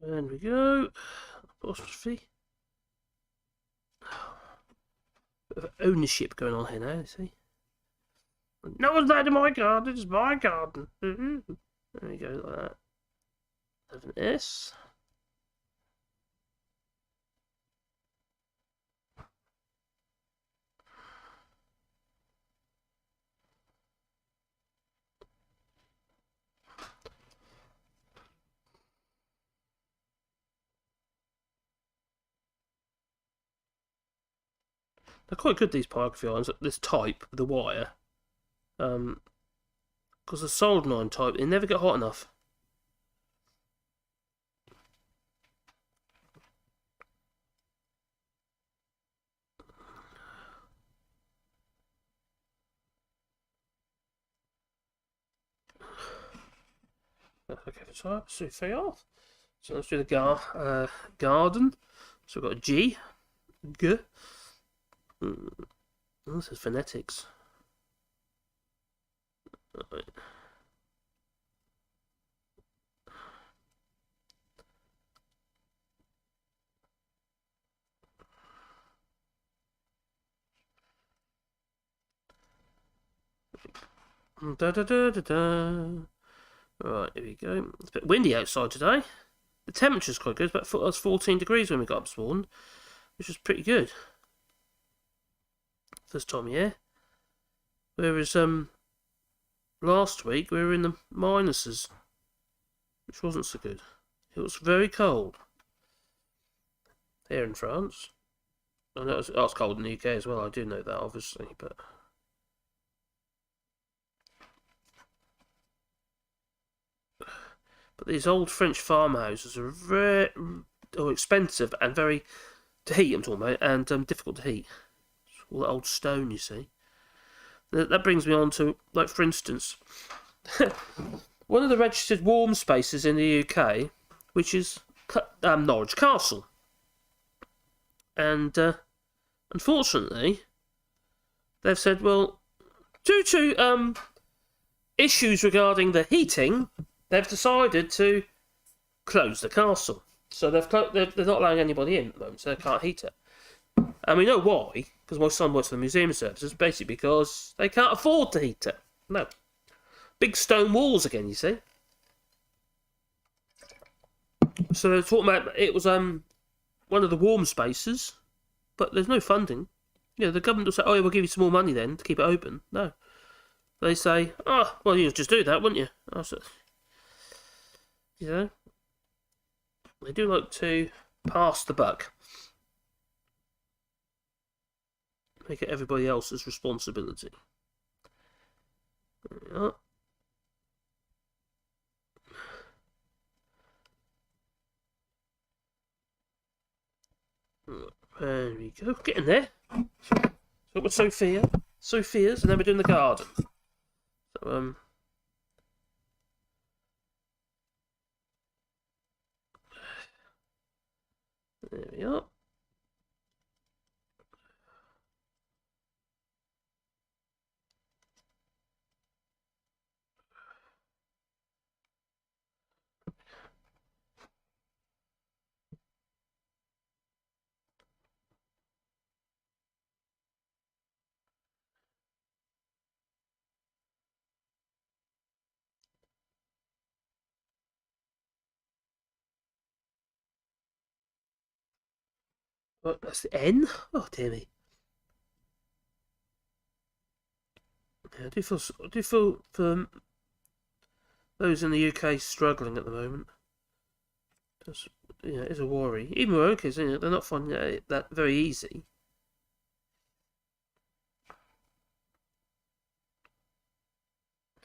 There we go. Apostrophe. Bit of ownership going on here now, you see. No one's allowed in my garden, it's my garden. There we go, like that. Have an S. They're quite good, these pyrography irons, this type, with the wire. Because the soldering iron type, they never get hot enough. Okay, for type, so off. So let's do the garden. So we've got a G, G. Oh, this is phonetics. Right. Da da da da da. Right, here we go. It's a bit windy outside today. The temperature's quite good. It's about 14 degrees when we got up this morning, which was pretty good. First time of year. Whereas last week we were in the minuses, which wasn't so good. It was very cold here in France. I know it's cold in the UK as well. I do know that, obviously, but. But these old French farmhouses are very expensive and very to heat. I'm talking about, and difficult to heat. It's all that old stone, you see. That brings me on to, like, for instance, one of the registered warm spaces in the UK, which is Norwich Castle, and unfortunately, they've said, well, due to issues regarding the heating, they've decided to close the castle. So they're not allowing anybody in at the moment, so they can't heat it. And we know why, because my son works for the museum services, basically because they can't afford to heat it. No. Big stone walls again, you see. So they're talking about it was one of the warm spaces, but there's no funding. You know, the government will say, oh, yeah, we'll give you some more money then to keep it open. No. They say, oh, well, you'll just do that, wouldn't you? I said, you know, they do like to pass the buck. Make it everybody else's responsibility. There we go. Getting there. So with Sophia's, and then we're doing the garden. So there we are. Oh, that's the N? Oh, dear me. Yeah, I do feel for those in the UK struggling at the moment. It's, yeah, it's a worry. Even our own kids, you know, they're not finding that very easy.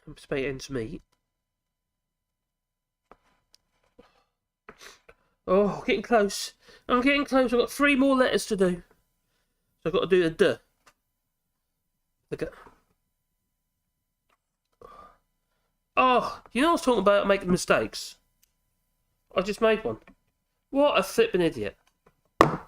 To pay ends meet. Oh, getting close. I'm getting close. I've got 3 more letters to do. So I've got to do a D. Oh, you know I was talking about making mistakes? I just made one. What a flippin' idiot. So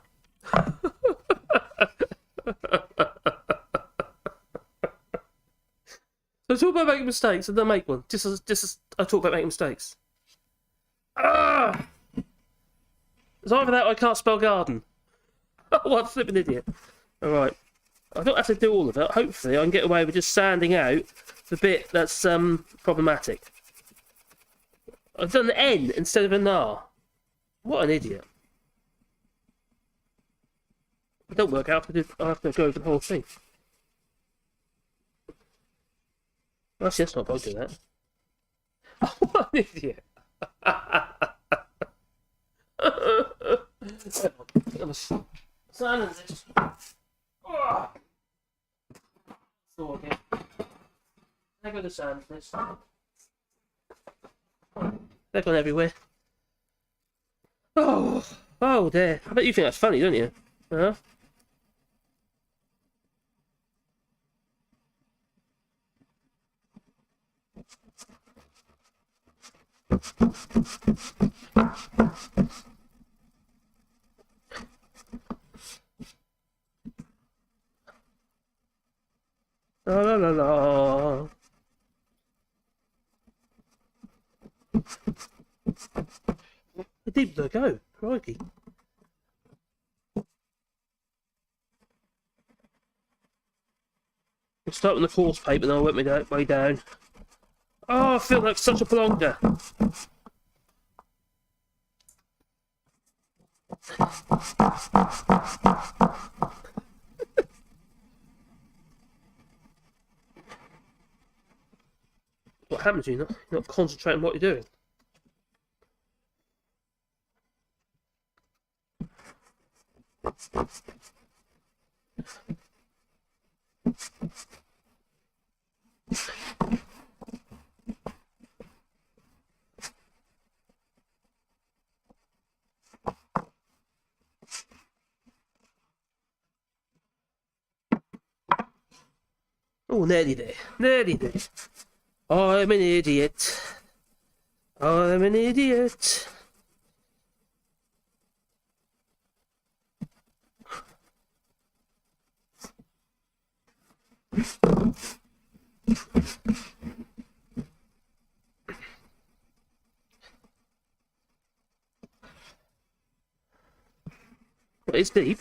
I talk about making mistakes and then make one. Just as I talk about making mistakes. Ah! It's either that or I can't spell garden. Oh, I'm a flipping idiot. Alright. I don't have to do all of it. Hopefully I can get away with just sanding out the bit that's problematic. I've done an N instead of an R. What an idiot. If it don't work out, I'll have to go over the whole thing. Actually, that's not bad, do that. Oh, what an idiot. Sand this. So again. There go the sand this. They've gone everywhere. Oh dear. I bet you think that's funny, don't you? Huh? La la la la. How deep did I go? Crikey. I'll start with the coarse paper and I'll work my way down. Oh, I feel like such a blogger. What happens when you're not concentrating on what you're doing? Oh, nearly there. Nearly there. I'm an idiot. I'm an idiot. It's deep.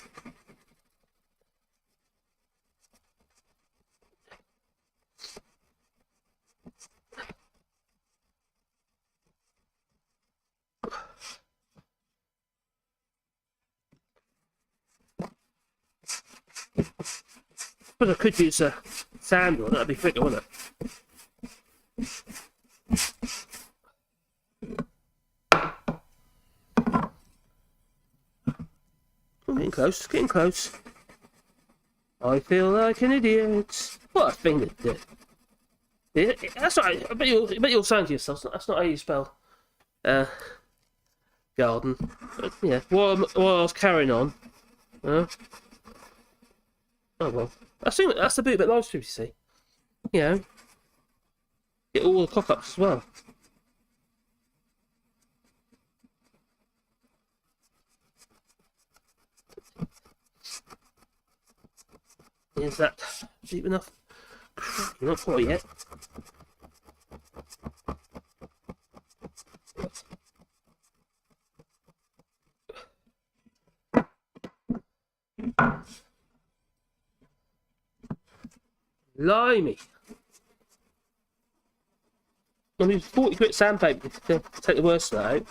But I could use a sand on it, that'd be quicker, wouldn't it? I'm getting close, getting close. I feel like an idiot. What a thing to do. That's not. I bet you're saying to yourself, that's not how you spell garden. But, yeah. While I was carrying on. Oh well. That's the bit that most people see. You know. Get all the cock ups as well. Is that deep enough? Not quite yet. Blimey. I mean, 40 grit sandpaper to take the worst of that out.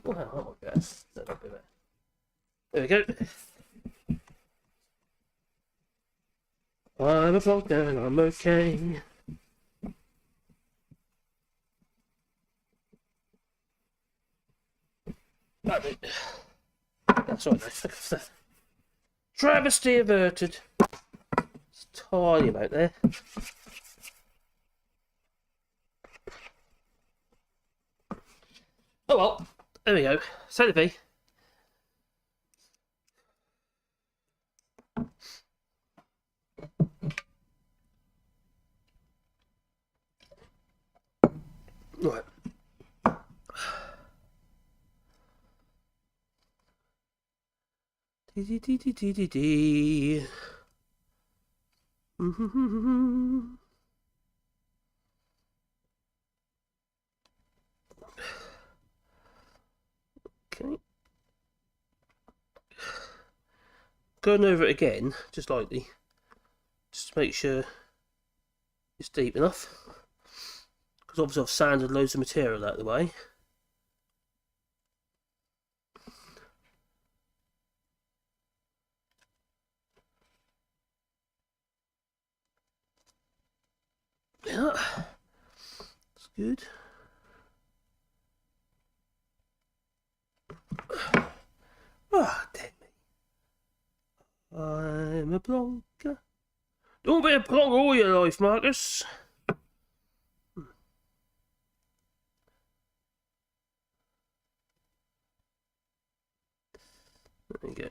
Oh, there we go. I'm a vlogger and I'm okay. That's all right. Travesty averted. It's a tiny amount there. Oh well, there we go. So to be. Right. Dee dee dee dee dee dee. Okay. Going over it again, just lightly, just to make sure it's deep enough. Because obviously I've sanded loads of material out of the way. Yeah, that's good. Ah, damn me. I'm a plonker. Don't be a plonker all your life, Marcus. There you go.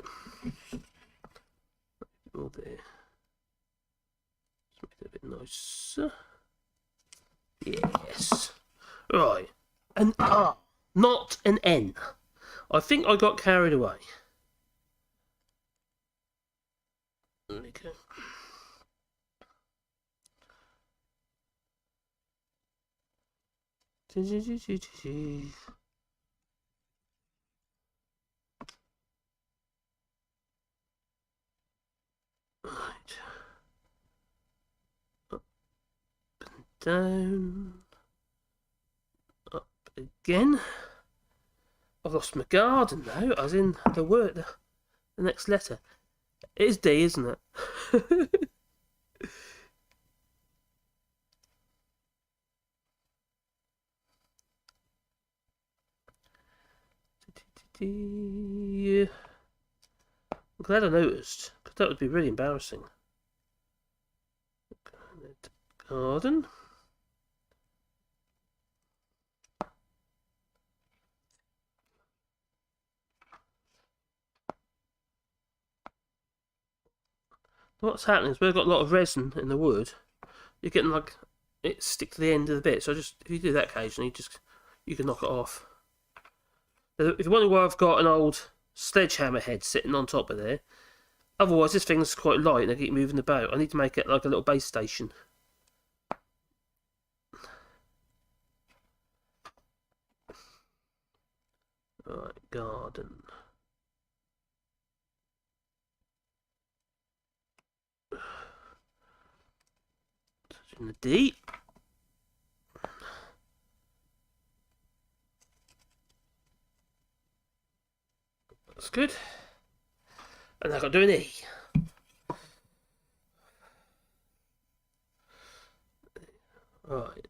All there. Let's make it a bit nicer. Yes. Right. An R, not an N. I think I got carried away. There we go. Right. Up and down. Up again. I've lost my garden now, as in the word, the next letter. It is D, isn't it? I'm glad I noticed, because that would be really embarrassing. Garden. What's happening is we've got a lot of resin in the wood. You're getting like it stick to the end of the bit. So just if you do that occasionally, you can knock it off. If you're wondering why I've got an old sledgehammer head sitting on top of there, otherwise this thing's quite light and I keep moving about. I need to make it like a little base station. Right, garden. In the D. That's good. And I've got to do an E. Right.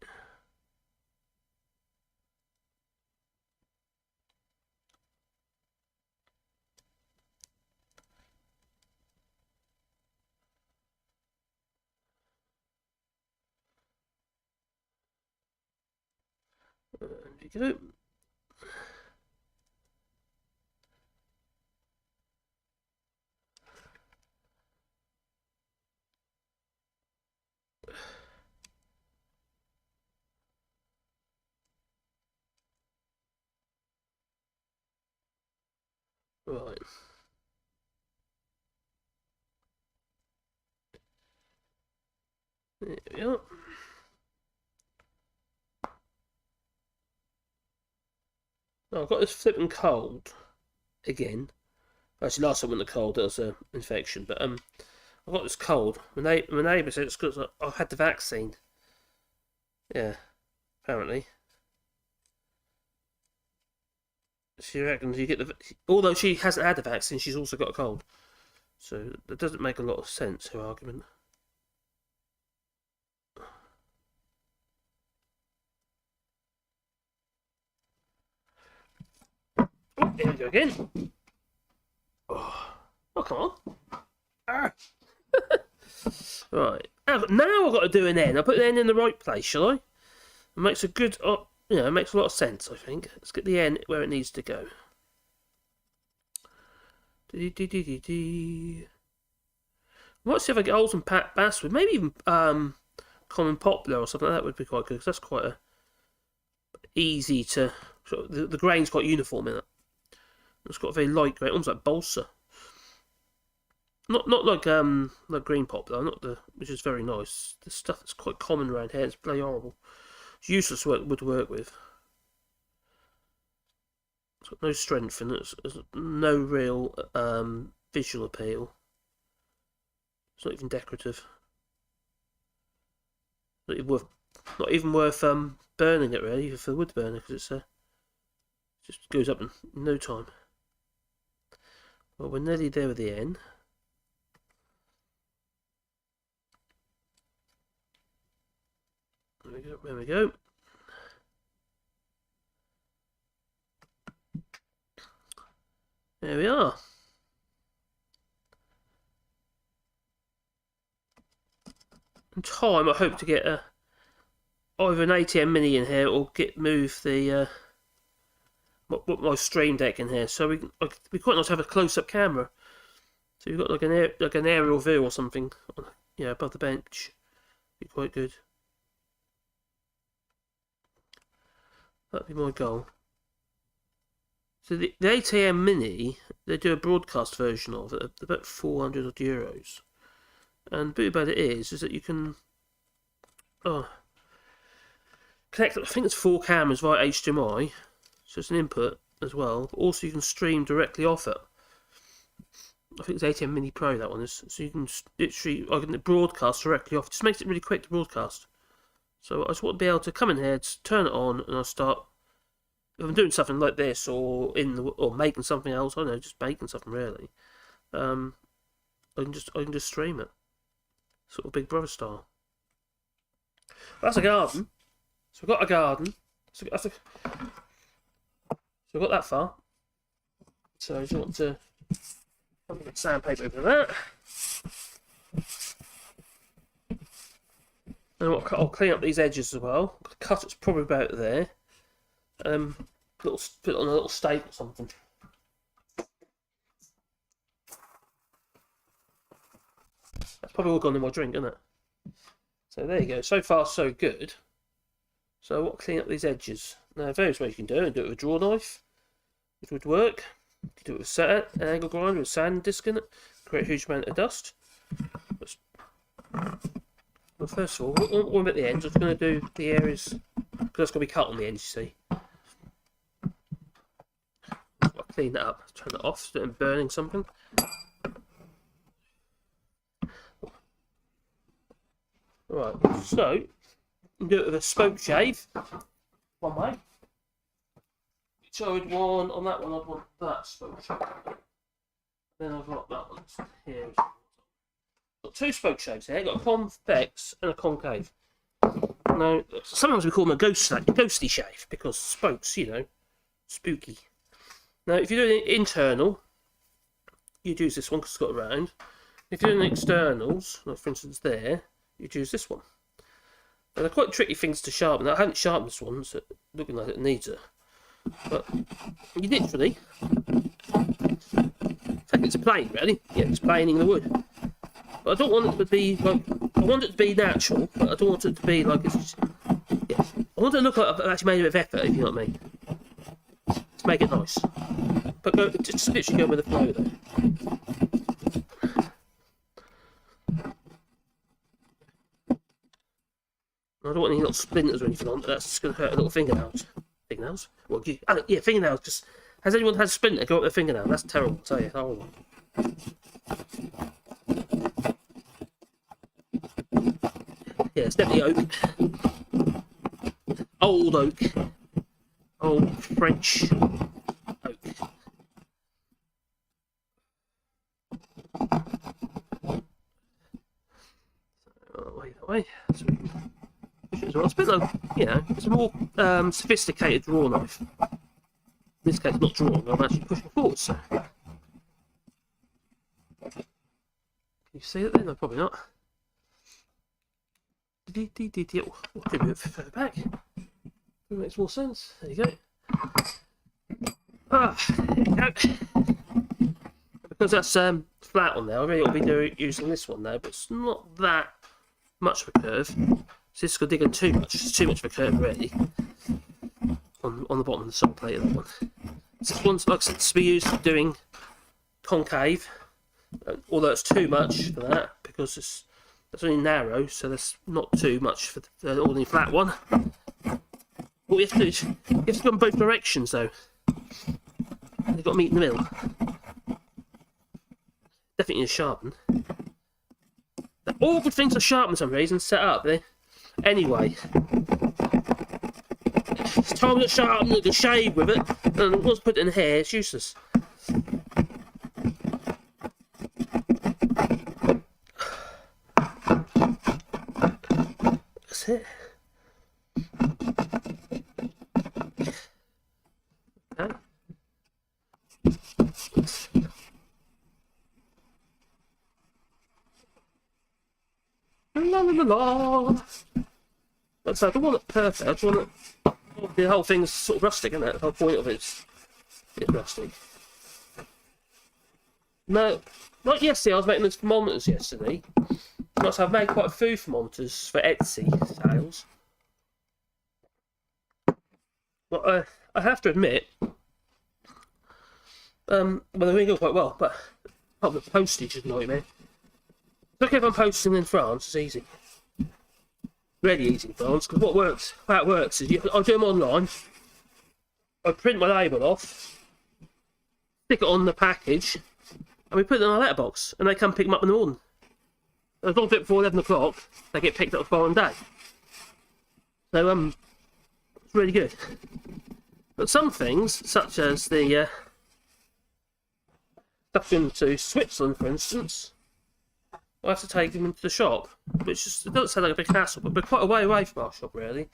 There we go. Right. There we are. Oh, I've got this flipping cold again. Actually, last time I went the cold, there was an infection. But I've got this cold. My neighbour said it's because I had the vaccine. Yeah, apparently. She reckons you get the. Although she hasn't had the vaccine, she's also got a cold. So that doesn't make a lot of sense, her argument. Oh, here we go again. Oh, come on. Ah. Right. Now I've got to do an N. I'll put the N in the right place, shall I? It makes a good, it makes a lot of sense, I think. Let's get the N where it needs to go. Might see if I get Old and Pat Basswood. Maybe even Common Poplar or something like that would be quite good, because that's quite easy to... The grain's quite uniform in it. It's got a very light grain, almost like balsa. Not like green pop though, not the which is very nice. The stuff that's quite common around here. It's bloody horrible. It's useless wood to work with. It's got no strength in it. There's no real visual appeal. It's not even decorative. Not even worth burning it really, even for the wood burner, because it just goes up in no time. Well, we're nearly there with the end. There we go. There we go. There we are. In time, I hope to get either an ATM Mini in here or move the my Stream Deck in here. So it'd be quite nice to have a close-up camera. So you've got like an aerial view or something, above the bench. Be quite good. That'd be my goal. So the ATM Mini, they do a broadcast version of it, about 400 odd euros. And the bit about it is that you can connect, I think it's 4 cameras via HDMI, so it's an input as well. But also you can stream directly off it. I think it's ATM Mini Pro, that one is. So you can literally broadcast directly off. It just makes it really quick to broadcast. So I just want to be able to come in here, just turn it on, and I'll start. If I'm doing something like this, or making something else, I don't know, just making something really. I can just stream it, sort of Big Brother style. That's a garden. So we've got a garden. So we've got that far. So I just want to put sandpaper over that. And I'll clean up these edges as well. The cut it's probably about there. Put it on a little stake or something. That's probably all gone in my drink, isn't it? So there you go. So far, so good. So I want to clean up these edges. Now, various ways you can do it. Do it with a draw knife, which would work. You can do it with an angle grinder with sand disc in it. Create a huge amount of dust. Well, first of all, one at the ends. I'm just going to do the areas because that's going to be cut on the ends. You see. I'll clean that up. Turn it off. So I'm burning something. Right. So you can do it with a spoke shave. One way. So I'd want on that one. I'd want that spoke shave. Then I've got that one here. Got 2 spoke shaves here. Got a convex and a concave. Now, sometimes we call them a ghosty shave because spokes, spooky. Now, if you're doing internal, you'd use this one because it's got a round. If you're doing externals, like for instance there, you'd use this one. Now, they're quite tricky things to sharpen. Now, I haven't sharpened this one, so it's looking like it needs it. But you literally, in fact, it's plain, really. Yeah, it's planing the wood. But I don't want it to be like. I want it to be natural, but I don't want it to be like it's. Yeah, I want it to look like I've actually made a bit of effort, if you know what I mean. To make it nice. But just literally go with the flow, though. I don't want any little splinters or anything on, but that's just going to hurt a little fingernails. Fingernails? Well, yeah, fingernails. Just has anyone had a splinter go up their fingernail? That's terrible. I'll tell you. Horrible. Yeah, it's definitely oak. Old oak. Old French oak. That way. So it's a bit like, it's a more sophisticated draw knife. In this case, not drawing, I'm actually pushing forward, so. Can you see it then? No, probably not. Could be a bit further back. It makes more sense. There you go. There you go. Because that's flat on there, I really ought to be using this one now, but it's not that much of a curve. So this is going to dig in too much. It's too much of a curve already. On the bottom of the side plate of that one. So this one's like to be used for doing concave. although it's too much for that because it's only narrow, so that's not too much for the ordinary flat one. What you have to do is you have to go in both directions though. You've got to meet in the middle. Definitely need to sharpen. All good things to sharpen for some reason, set up, eh? Anyway. It's time to sharpen it, to shave with it, and once put it in here, it's useless. That's it. Okay. La la la la. So I don't want it perfect. I just want it. The whole thing's sort of rustic, isn't it? The whole point of it's rustic. No, not yesterday. I was making those thermometers yesterday. So I've made quite a few thermometers for Etsy sales. But I have to admit, well, they're going to go quite well, but the postage is annoying me. Look, if I'm posting in France, it's easy. Really easy in France, because how it works is I do them online. I print my label off, stick it on the package, and we put it in our letterbox, and they come pick them up in the morning. As long as it's before 11 o'clock, they get picked up the following day. So, it's really good. But some things, such as the stuff into Switzerland, for instance, I have to take them into the shop, which it doesn't sound like a big hassle, but we're quite a way away from our shop, really.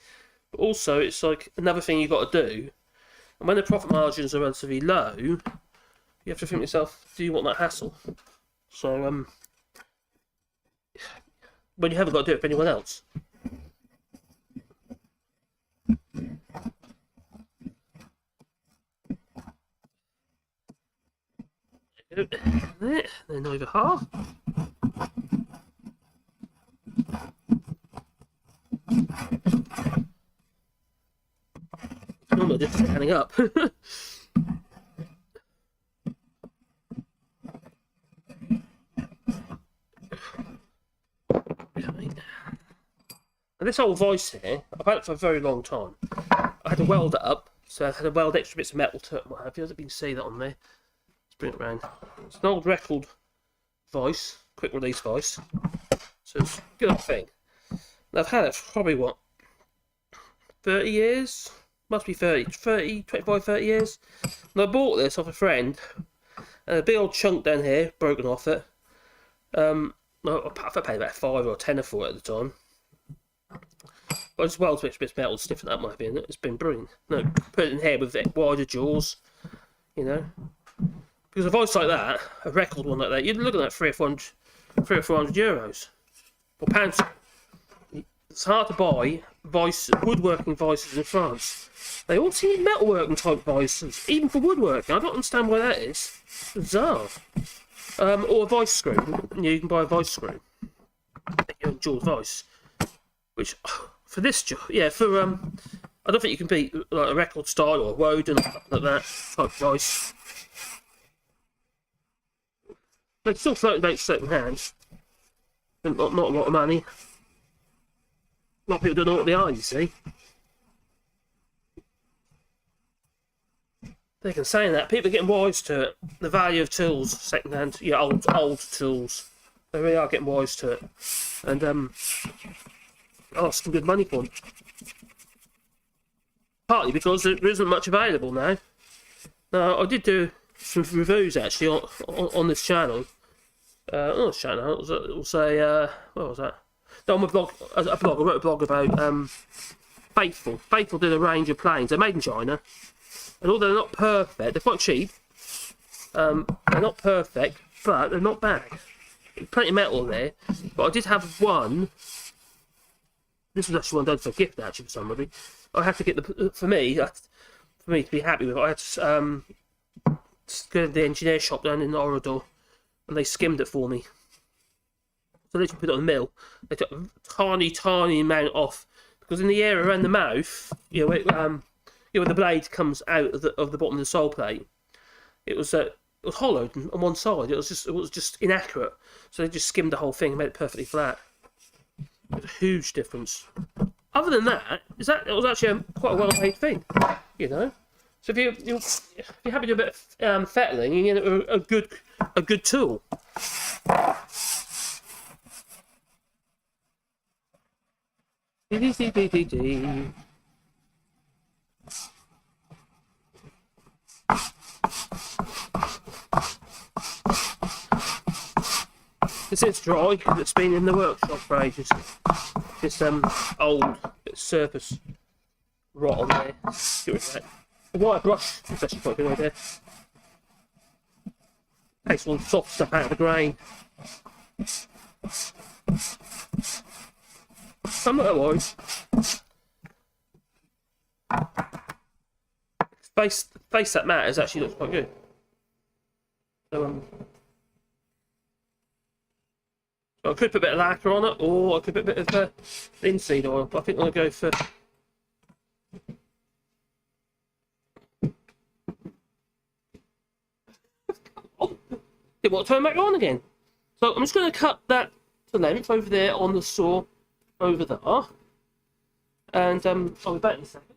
But also, it's like another thing you've got to do. And when the profit margins are relatively low, you have to think to yourself, do you want that hassle? So, when you haven't got to do it for anyone else. There, then over half. Oh, my, just standing up. And this old voice here, I've had it for a very long time. I had to weld it up, so I had to weld extra bits of metal to it and what have you. I don't think you can see that on there. Let's bring it around. It's an old record voice, quick release voice. So it's a good thing. And I've had it for probably, what, 30 years? Must be 25, 30 years. And I bought this off a friend. And a big old chunk down here, broken off it. I paid about 5 or 10 for it at the time. But I just welded bits of metal, stiffen it up might be in it. It's been brilliant. No, put it in here with wider jaws, you know. Because a voice like that, a record one like that, you're looking at 300 or 400 euros. Or pounds. It's hard to buy woodworking voices in France. They all seem metalworking type voices, even for woodworking. I don't understand why that is. It's bizarre. Or a voice screw. You can buy a voice screw. Your jaws voice. Which, for this job, yeah, for, I don't think you can beat like a record style or a Woden or something like that type of voice. They still float about second hand. Not a lot of money. A lot of people don't know what they are, you see. They can say that. People are getting wise to it. The value of tools, second hand, yeah, old tools. They really are getting wise to it. And, some good money for them. Partly because there isn't much available now. Now, I did do some reviews actually on this channel. Not this channel, it was a, what was that? No, on a blog, I wrote a blog about Faithful. Faithful did a range of planes. They're made in China. And although they're not perfect, they're quite cheap. They're not perfect, but they're not bad. Plenty of metal there. But I did have one. This was actually one done for a gift, actually, for somebody. I had to get for me to be happy with it, I had to go to the engineer shop down in Orador, and they skimmed it for me. So they just put it on the mill. They took a tiny amount off, because in the area around the mouth, where the blade comes out of the bottom of the sole plate, it was it was hollowed on one side. It was just inaccurate. So they just skimmed the whole thing and made it perfectly flat. It was a huge difference. Other than that, it was actually quite a well-made thing, you know. So if you're happy to do a bit of fettling, you get a good tool. This is dry because it's been in the workshop for ages. This old surface rot on there. Get rid of that. A wire brush is actually quite a good idea. Takes all the soft stuff out of the grain. I'm not that worried. Face that mat actually looks quite good. So I could put a bit of lacquer on it, or I could put a bit of linseed oil, but I think I'm going to go for... Didn't want to turn back on again. So I'm just going to cut that to length over there on the saw over there. And I'll be back in a second.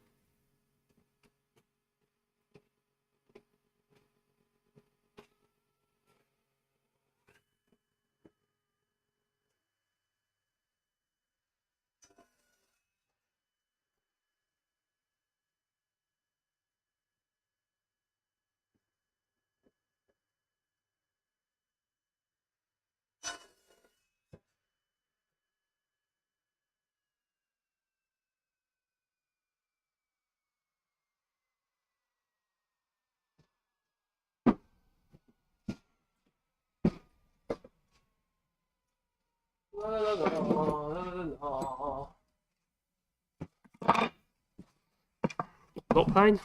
Not playing.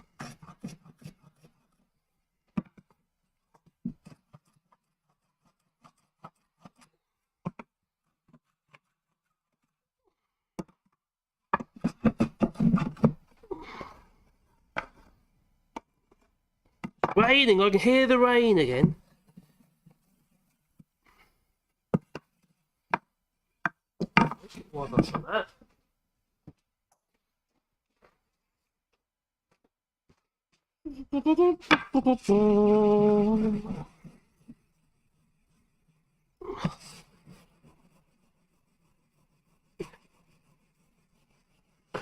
Raining, I can hear the rain again. Why have I done that?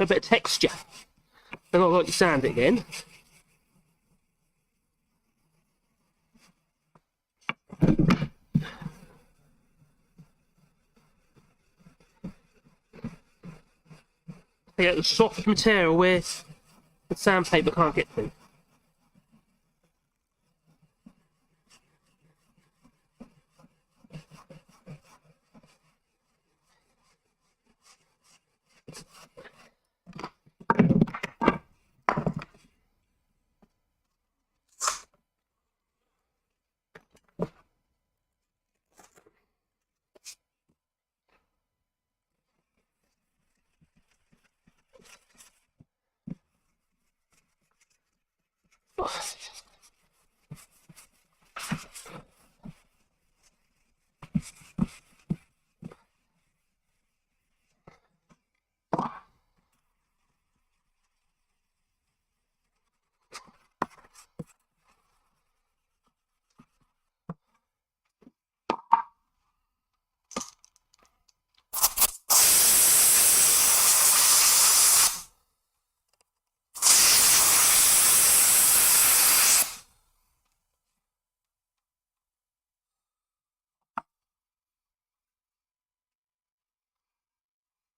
A bit of texture. And I'll let you sand it again. Yeah, the soft material where the sandpaper can't get through.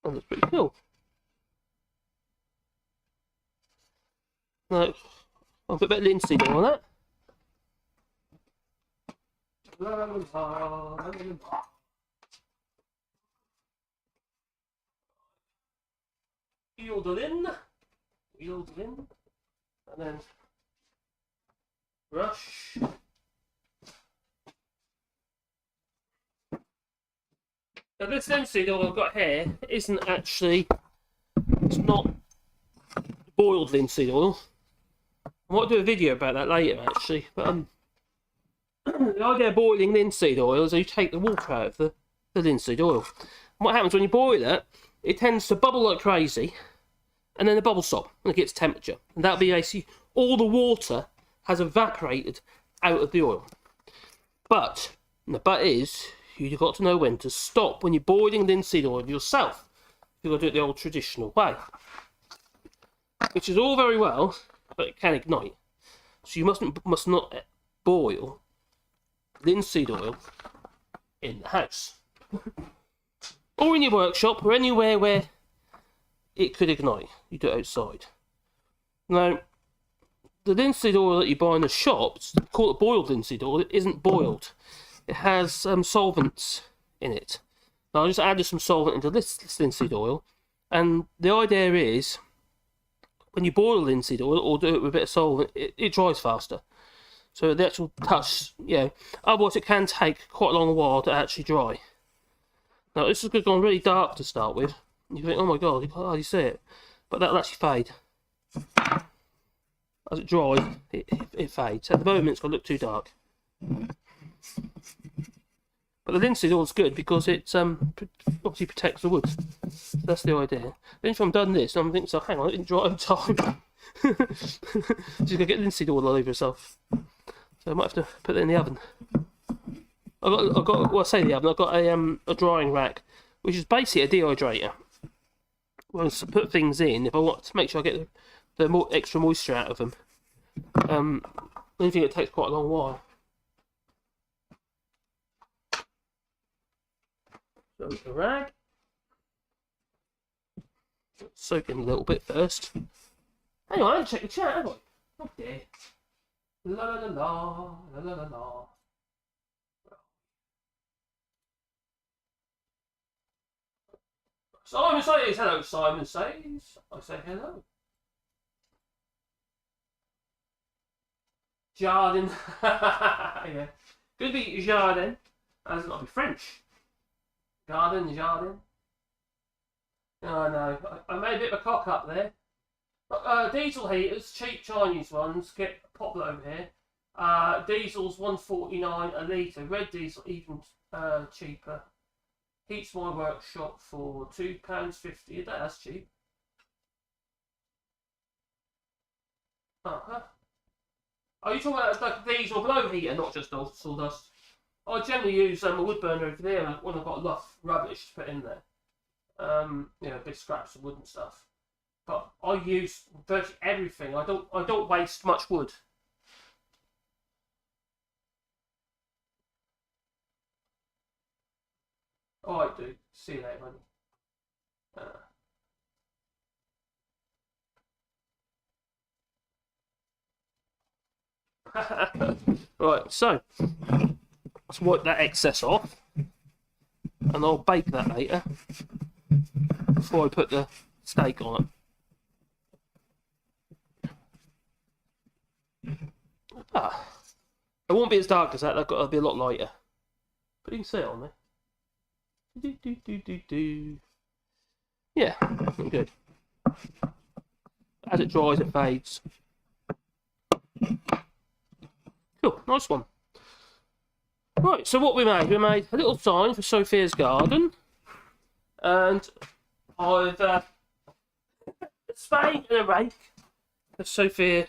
Oh, that's pretty cool. No, I'll put a bit of linseed oil on that. Wheeled in, and then brush. Now this linseed oil I've got here isn't actually, it's not boiled linseed oil. I might do a video about that later actually, but The idea of boiling linseed oil is you take the water out of the linseed oil. And what happens when you boil it, it tends to bubble like crazy, and then the bubbles stop and it gets temperature. And that'll be basically all the water has evaporated out of the oil. But the but is, you've got to know when to stop when you're boiling linseed oil yourself. You've got to do it the old traditional way. Which is all very well, but it can ignite. So you must not boil linseed oil in the house. Or in your workshop, or anywhere where it could ignite. You do it outside. Now, the linseed oil that you buy in the shops, call it boiled linseed oil, it isn't boiled. It has solvents in it. Now, I just added some solvent into this linseed oil, and the idea is, when you boil linseed oil, or do it with a bit of solvent, it dries faster. So the actual touch, otherwise it can take quite a long while to actually dry. Now, this has gone really dark to start with. You think, oh my god, you can't hardly see it. But that'll actually fade. As it dries, it fades. At the moment, it's going to look too dark. But the linseed oil is good because it obviously protects the wood. So that's the idea. Then if I'm done this, I'm thinking, so hang on, it didn't dry in time. She's going to get linseed oil all over herself. So I might have to put it in the oven. I've got well, I say the oven, I've got a drying rack, which is basically a dehydrator. Well, to put things in, if I want to make sure I get the extra moisture out of them. I think it takes quite a long while. So the rag. Soak in a little bit first. Hang on, I haven't checked the chat, have I? Oh dear. La la la la la la la. Simon says hello. Simon says, I say hello. Jardin. Yeah. Could be jardin. That's not be French. Garden, jardin. Oh no, I made a bit of a cock up there. Diesel heaters, cheap Chinese ones, get popular over here. Diesel's $1.49 a litre. Red diesel even cheaper. Heats my workshop for £2.50 a day. That's cheap. Are you talking about like a diesel blow heater, not just sawdust? I generally use a wood burner over there when I've got enough rubbish to put in there. Big scraps of wood and stuff. But I use virtually everything. I don't waste much wood. Oh, I do. See you later, buddy. Right, so let's wipe that excess off, and I'll bake that later before I put the steak on it. It won't be as dark as that. They've got to be a lot lighter, but you can see it on there. Yeah, good. As it dries, it fades. Cool, nice one. Right, so what we made a little sign for Sophia's garden, and I've a spade and a rake for Sophia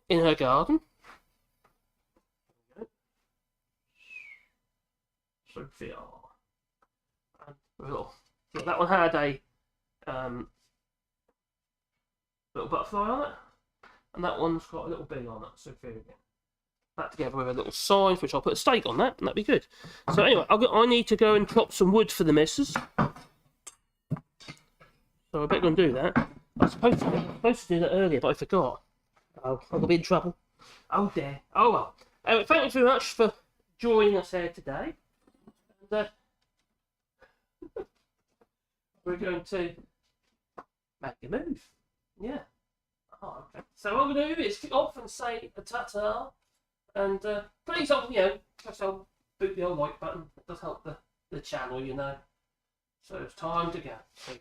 in her garden. Sophia. That one had a little butterfly on it, and that one's got a little bee on it. Sophia again. That together with a little sign, which I'll put a stake on that, and that'd be good. So anyway, I need to go and chop some wood for the missus. So I better go and do that. I was supposed to do that earlier, but I forgot. Oh, I'm gonna be in trouble. Oh dear. Oh well. Anyway, thank you very much for joining us here today. And, we're going to make a move. Yeah. Oh, okay. So what we're going to do is kick off and say a ta-ta. And please, press the boot the old like button. It does help the channel, So it's time to go. So